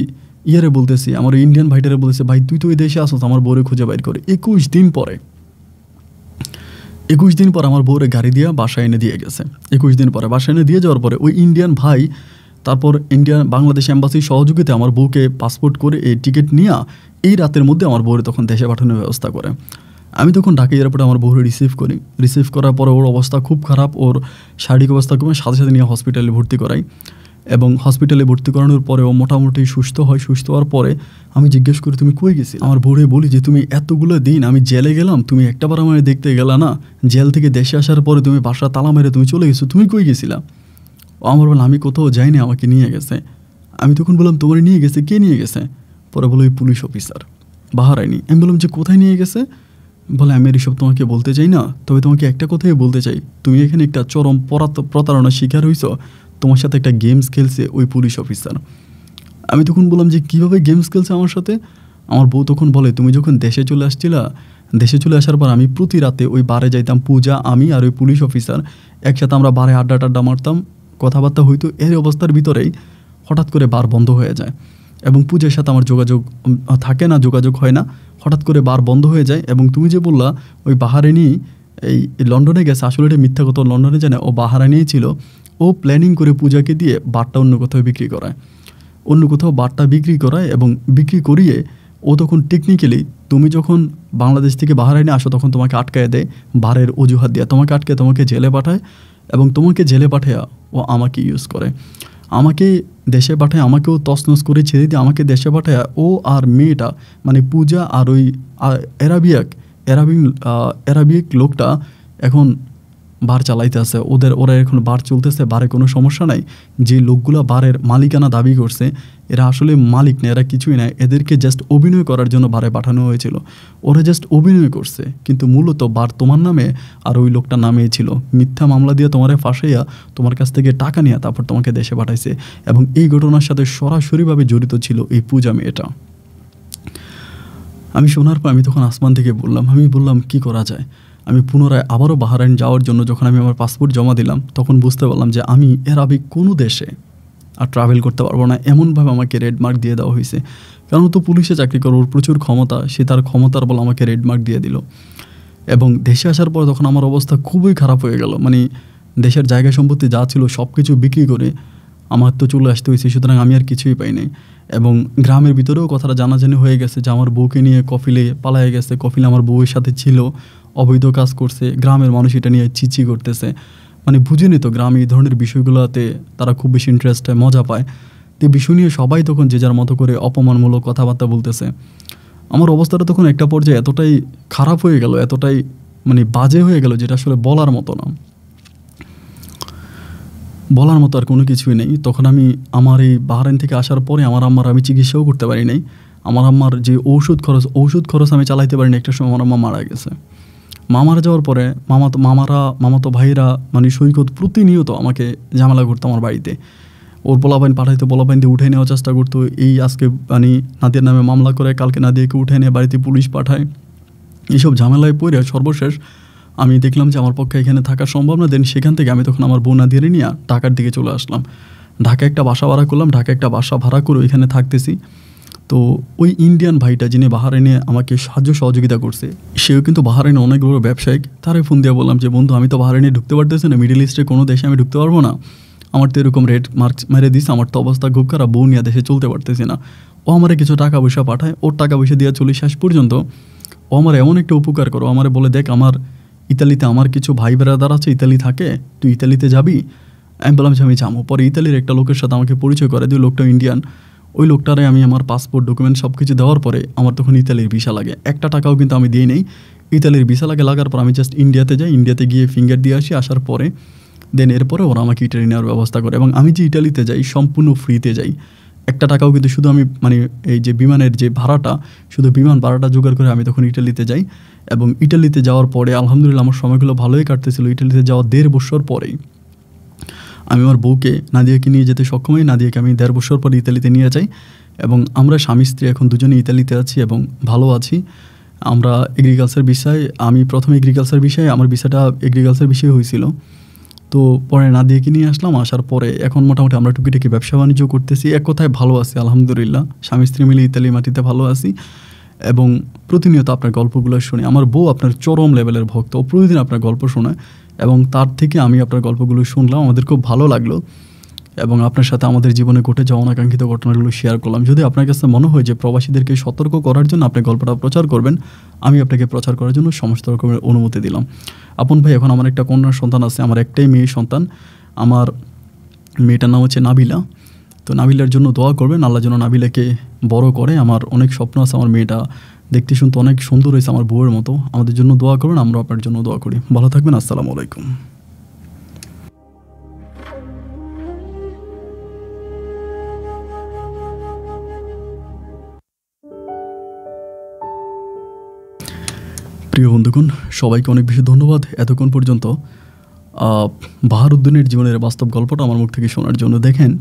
S1: বলতেছি, আমার ওই ইন্ডিয়ান ভাইটারে বলতেছে, ভাই তুই তো ওই দেশে আসছ, আমার বউরে খুঁজে বাইর করে। 21 দিন পর আমার বউরে গাড়ি দিয়ে বাসায় এনে দিয়ে গেছে। 21 দিন পরে বাসায় এনে দিয়ে যাওয়ার পরে ওই ইন্ডিয়ান ভাই তারপর বাংলাদেশ এম্বাসির সহযোগিতা আমার বউকে পাসপোর্ট করে এই টিকিট নিয়ে এই রাতের মধ্যে আমার বউরে তখন দেশে পাঠানোর ব্যবস্থা করে। আমি তখন ঢাকা এয়ারপোর্টে আমার বউরে রিসিভ করার পরে ওর অবস্থা খুব খারাপ, ওর শারীরিক অবস্থা কমে সাথে সাথে নিয়ে হসপিটালে ভর্তি করাই। এবং হসপিটালে ভর্তি করানোর পরে ও মোটামুটি সুস্থ হয়। সুস্থ হওয়ার পরে আমি জিজ্ঞেস করি তুমি কই গেছি, আমার বউরে বলি যে তুমি এতগুলো দিন আমি জেলে গেলাম, তুমি একটাবার আমার দেখতে গেলা না, জেল থেকে দেশে আসার পরে তুমি বাসা তালা মেরে তুমি চলে গেছো, তুমি কই গেছিলা? ও আমার বলে আমি কোথাও যাইনি, আমাকে নিয়ে গেছে। আমি তখন বললাম তোমার নিয়ে গেছে, কে নিয়ে গেছে? পরে বলো ওই পুলিশ অফিসার বাহারাইনি। আমি বললাম যে কোথায় নিয়ে গেছে? বলে আমি এসব তোমাকে বলতে চাই না, তবে তোমাকে একটা কথাই বলতে চাই, তুমি এখানে একটা চরম প্রতারণার শিকার হইছো, তোমার সাথে একটা গেমস খেলছে ওই পুলিশ অফিসার। আমি তখন বললাম যে কীভাবে গেমস খেলছে আমার সাথে? আমার বউ তখন বলে তুমি যখন দেশে চলে আসছিলা, দেশে চলে আসার পর আমি প্রতি রাতে ওই বারে যাইতাম, পূজা, আমি আর ওই পুলিশ অফিসার একসাথে আমরা বারে আড্ডা মারতাম, কথাবার্তা হইতো। এর অবস্থার ভিতরেই হঠাৎ করে বার বন্ধ হয়ে যায় এবং পূজার সাথে আমার যোগাযোগ থাকে না, যোগাযোগ হয় না, হঠাৎ করে বার বন্ধ হয়ে যায়। এবং তুমি যে বললা ওই বাহারাইনি এই লন্ডনে গেছে, আসলে এটা মিথ্যা কথা, লন্ডনে জানে ও বাহারাইনিই ছিল। ও প্ল্যানিং করে পূজাকে দিয়ে বারটা অন্য কোথাও বিক্রি করায়, অন্য কোথাও বারটা বিক্রি করায় এবং বিক্রি করিয়ে ও তখন টেকনিক্যালি তুমি যখন বাংলাদেশ থেকে বাহারাইনে আসো তখন তোমাকে আটকায় দেয়, বারের অজুহাত দিয়ে তোমাকে আটকে তোমাকে জেলে পাঠায় এবং তোমাকে জেলে পাঠায় ও আমাকে ইউজ করে, আমাকে দেশে পাঠায়, আমাকেও তছনছ করে ছেড়ে দিয়ে আমাকে দেশে পাঠায়। ও আর মেয়েটা মানে পূজা আর ওই অ্যারাবিক লোকটা এখন বার চালাইতে আছে, ওরা এখন বার চলতেছে, বারে কোনো সমস্যা নাই। যে লোকগুলো বারের মালিকানা দাবি করছে এরা আসলে মালিক না, এরা কিছুই না, এদেরকে জাস্ট অভিনয় করার জন্য বারে পাঠানো হয়েছিল, ওরা জাস্ট অভিনয় করছে, কিন্তু মূলত বার তোমার নামে আর ওই লোকটার নামেই ছিল। মিথ্যা মামলা দিয়ে তোমারে ফাঁসাইয়া তোমার কাছ থেকে টাকা নিয়ে তারপর তোমাকে দেশে পাঠাইছে এবং এই ঘটনার সাথে সরাসরিভাবে জড়িত ছিল এই পূজা মেয়েটা। আমি শোনার পর আমি তখন আসমান থেকে বললাম কি করা যায়? আমি পুনরায় আবারও বাহরাইন যাওয়ার জন্য যখন আমি আমার পাসপোর্ট জমা দিলাম তখন বুঝতে পারলাম যে আমি কোনো দেশে আর ট্রাভেল করতে পারবো না, এমনভাবে আমাকে রেড মার্ক দিয়ে দেওয়া হয়েছে। কারণ তো পুলিশে চাকরি করো, ওর প্রচুর ক্ষমতা, সে তার ক্ষমতার বলে আমাকে রেড মার্ক দিয়ে দিল। এবং দেশে আসার পর তখন আমার অবস্থা খুবই খারাপ হয়ে গেল, মানে দেশের জায়গা সম্পত্তি যা ছিল সব কিছু বিক্রি করে আমার তো চলে আসতে হয়েছে, সুতরাং আমি আর কিছুই পাই নাই। এবং গ্রামের ভিতরেও কথাটা জানাজানি হয়ে গেছে যে আমার বউকে নিয়ে কফিলে পালায়ে গেছে, কফিলে আমার বউয়ের সাথে ছিল, অবৈধ কাজ করছে, গ্রামের মানুষ এটা নিয়ে চিচি করতেছে। মানে বুঝিনি তো গ্রামে এই ধরনের বিষয়গুলোতে তারা খুব বেশি ইন্টারেস্ট হয়, মজা পায়। তো এই বিষয় নিয়ে সবাই তখন যে যার মতো করে অপমানমূলক কথাবার্তা বলতেছে। আমার অবস্থাটা তখন একটা পর্যায়ে এতটাই খারাপ হয়ে গেল, এতটাই মানে বাজে হয়ে গেল যেটা আসলে বলার মতো না, বলার মতো আর কোনো কিছুই নেই। তখন আমি আমার এই বাহরাইন থেকে আসার পরে আমি চিকিৎসাও করতে পারি নাই। আমার আম্মার যে ওষুধ খরচ আমি চালাইতে পারিনি। একটা সময় আমার আম্মা মারা গেছে। মারা যাওয়ার পরে মামাতো ভাইরা মানে সৈকত প্রতিনিয়ত আমাকে ঝামেলা করতো আমার বাড়িতে। ওর পোলাপাইন দিয়ে উঠে নেওয়ার চেষ্টা করতো। এই আজকে মানে নাদিয়ার নামে মামলা করে, কালকে নাদিয়াকে উঠে নিয়ে বাড়িতে পুলিশ পাঠায়। এইসব ঝামেলায় পড়ে সর্বশেষ আমি দেখলাম যে আমার পক্ষে এখানে থাকা সম্ভব না। দেন সেখান থেকে আমি তখন আমার বোন নাদিয়ারে নিয়ে ঢাকার দিকে চলে আসলাম। ঢাকায় একটা বাসা ভাড়া করলাম, ভাড়া করে ওইখানে থাকতেছি। তো ওই ইন্ডিয়ান ভাইটা যিনি বাহরাইনে আমাকে সহযোগিতা করছে, সেও কিন্তু বাহরাইনে অনেক বড় ব্যবসায়িক। তারাই ফোন দিয়ে বললাম যে বন্ধু আমি তো বাহরাইনে ঢুকতে পারতেছি না, মিডিল ইস্টের কোনো দেশে আমি ঢুকতে পারবো না, আমার তো এরকম রেড মার্ক মেরে দিস, আমার তো অবস্থা খুব খারাপ, বউ নিয়ে দেশে চলতে পারতেছি না। ও আমারে কিছু টাকা পয়সা পাঠায়, ওর টাকা পয়সা দিয়ে চলি। শেষ পর্যন্ত ও আমার এমন একটা উপকার করো, আমারে বলে দেখ আমার ইতালিতে আমার কিছু ভাই বেড়াদার আছে, ইতালি থাকে, তুই ইতালিতে যাবি? আমি বললাম যে আমি যাবো। পরে ইতালির একটা লোকের সাথে আমাকে পরিচয় করে দিই, লোকটা ইন্ডিয়ান। ওই লোকটারে আমি আমার পাসপোর্ট ডকুমেন্ট সব কিছু দেওয়ার পরে আমার তখন ইতালির ভিসা লাগে। একটা টাকাও কিন্তু আমি দিই নেই। ইতালির ভিসা লাগার পর আমি জাস্ট ইন্ডিয়াতে যাই, ইন্ডিয়াতে গিয়ে ফিঙ্গার দিয়ে আসি। আসার পরে দেন এরপরে ওরা আমাকে ইটালি নেওয়ার ব্যবস্থা করে। এবং আমি যে ইটালিতে যাই সম্পূর্ণ ফ্রিতে যাই, একটা টাকাও কিন্তু, শুধু আমি মানে এই যে বিমানের যে ভাড়াটা, শুধু বিমান ভাড়াটা জোগাড় করে আমি তখন ইটালিতে যাই। এবং ইটালিতে যাওয়ার পরে আলহামদুলিল্লাহ আমার সময়গুলো ভালোই কাটতেছিল। ইটালিতে যাওয়ার 1.5 বছর পরেই আমি আমার বউকে নাদিয়াকে নিয়ে যেতে সক্ষম হই। নাদিয়াকে আমি 1.5 বছর পরে ইতালিতে নিয়ে যাই এবং আমরা স্বামী স্ত্রী এখন দুজনে ইতালিতে আছি এবং ভালো আছি। আমরা এগ্রিকালচার বিষয়ে, আমি প্রথমে এগ্রিকালচার বিষয়ে, আমার বিষয়টা এগ্রিকালচার বিষয়ে হয়েছিল। তো পরে নাদিয়াকে নিয়ে আসলাম। আসার পরে এখন মোটামুটি আমরা টুকিটাকি ব্যবসা বাণিজ্য করতেছি। এক কথায় ভালো আছি আলহামদুলিল্লাহ, স্বামী স্ত্রী মিলে ইতালি মাটিতে ভালো আছি। এবং প্রতিনিয়ত আপনার গল্পগুলো শুনে, আমার বউ আপনার চরম লেভেলের ভক্ত, ও প্রতিদিন আপনার গল্প শোনায় এবং তার থেকে আমি আপনার গল্পগুলো শুনলাম, আমাদের খুব ভালো লাগলো এবং আপনার সাথে আমাদের জীবনে ঘটে যাওয়া অনাকাঙ্ক্ষিত ঘটনাগুলো শেয়ার করলাম। যদি আপনার কাছে মনে হয় যে প্রবাসীদেরকে সতর্ক করার জন্য আপনি গল্পটা প্রচার করবেন, আমি আপনাকে প্রচার করার জন্য সমস্ত রকমের অনুমতি দিলাম। আপন ভাই, এখন আমার একটা কন্যা সন্তান আছে, আমার একটাই মেয়ে সন্তান। আমার মেয়েটার নাম হচ্ছে নাবিলা। তো নাবিলার জন্য দোয়া করবেন, আল্লাহ যেন নাবিলাকে বড় করে। আমার অনেক স্বপ্ন আছে, আমার মেয়েটা দেখতে শুনতে অনেক সুন্দর হয়েছে, আমার বউয়ের মতো। আমাদের জন্য দোয়া করবেন, আমরা আপনার জন্য দোয়া করি। ভালো থাকবেন, আসসালামু আলাইকুম। প্রিয় বন্ধুগণ, সবাইকে অনেক বেশি ধন্যবাদ এতক্ষণ পর্যন্ত বাহারউদ্দিনের জীবনের বাস্তব গল্পটা আমার মুখ থেকে শোনার জন্য। দেখেন,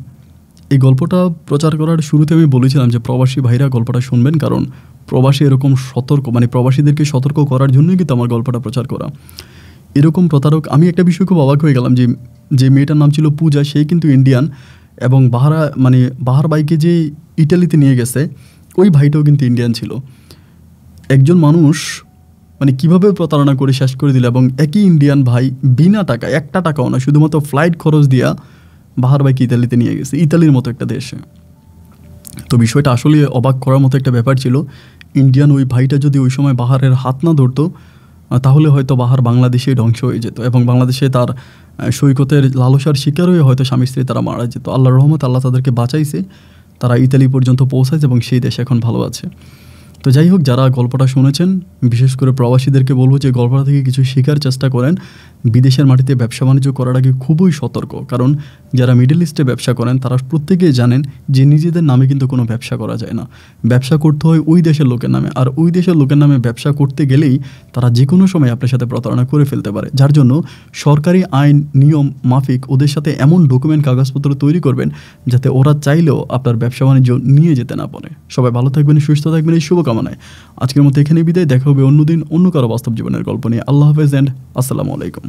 S1: এই গল্পটা প্রচার করার শুরুতে আমি বলেছিলাম যে প্রবাসী ভাইরা গল্পটা শুনবেন, কারণ প্রবাসী এরকম সতর্ক, মানে প্রবাসীদেরকে সতর্ক করার জন্যই কিন্তু আমার গল্পটা প্রচার করা। এরকম প্রতারক, আমি একটা বিষয় খুব অবাক হয়ে গেলাম যে মেয়েটার নাম ছিল পূজা, সে কিন্তু ইন্ডিয়ান, এবং বাহার বাইকে যে ইটালিতে নিয়ে গেছে ওই ভাইটাও কিন্তু ইন্ডিয়ান ছিল। একজন মানুষ মানে কীভাবে প্রতারণা করে শেষ করে দিল, এবং একই ইন্ডিয়ান ভাই বিনা টাকা, একটা টাকাও না, শুধুমাত্র ফ্লাইট খরচ দিয়া বাহার বাইকে ইতালিতে নিয়ে গেছে, ইতালির মতো একটা দেশে। তো বিষয়টা আসলে অবাক করার মতো একটা ব্যাপার ছিল। ইন্ডিয়ান ওই ভাইটা যদি ওই সময় বাহারের হাত না ধরতো, তাহলে হয়তো বাহার বাংলাদেশেই ধ্বংস হয়ে যেত, এবং বাংলাদেশে তার সৈকতের লালসার শিকার হয়ে হয়তো স্বামী স্ত্রী তারা মারা যেত। আল্লাহর রহমত, আল্লাহ তাদেরকে বাঁচাইছে, তারা ইতালি পর্যন্ত পৌঁছাইছে এবং সেই দেশ এখন ভালো আছে। তো যাই হোক, যারা গল্পটা শুনেছেন, বিশেষ করে প্রবাসীদেরকে বলবো যে গল্পটা থেকে কিছু শেখার চেষ্টা করেন। বিদেশের মাটিতে ব্যবসা বাণিজ্য করার আগে খুবই সতর্ক, কারণ যারা মিডল ইস্টে ব্যবসা করেন তারা প্রত্যেকেই জানেন যে নিজেদের নামে কিন্তু কোনো ব্যবসা করা যায় না, ব্যবসা করতে হয় ওই দেশের লোকের নামে। আর ওই দেশের লোকের নামে ব্যবসা করতে গেলেই তারা যে কোনো সময় আপনার সাথে প্রতারণা করে ফেলতে পারে, যার জন্য সরকারি আইন নিয়ম মাফিক ওদের সাথে এমন ডকুমেন্ট কাগজপত্র তৈরি করবেন যাতে ওরা চাইলেও আপনার ব্যবসা বাণিজ্য নিয়ে যেতে না পারে। সবাই ভালো থাকবেন, সুস্থ থাকবেন, এই শুভকামনায় আজকের মতো এখানে বিদায়। দেখা হবে অন্যদিন অন্য কারো বাস্তব জীবনের গল্প নিয়ে। আল্লাহ হাফেজ অ্যান্ড আসসালামু আলাইকুম।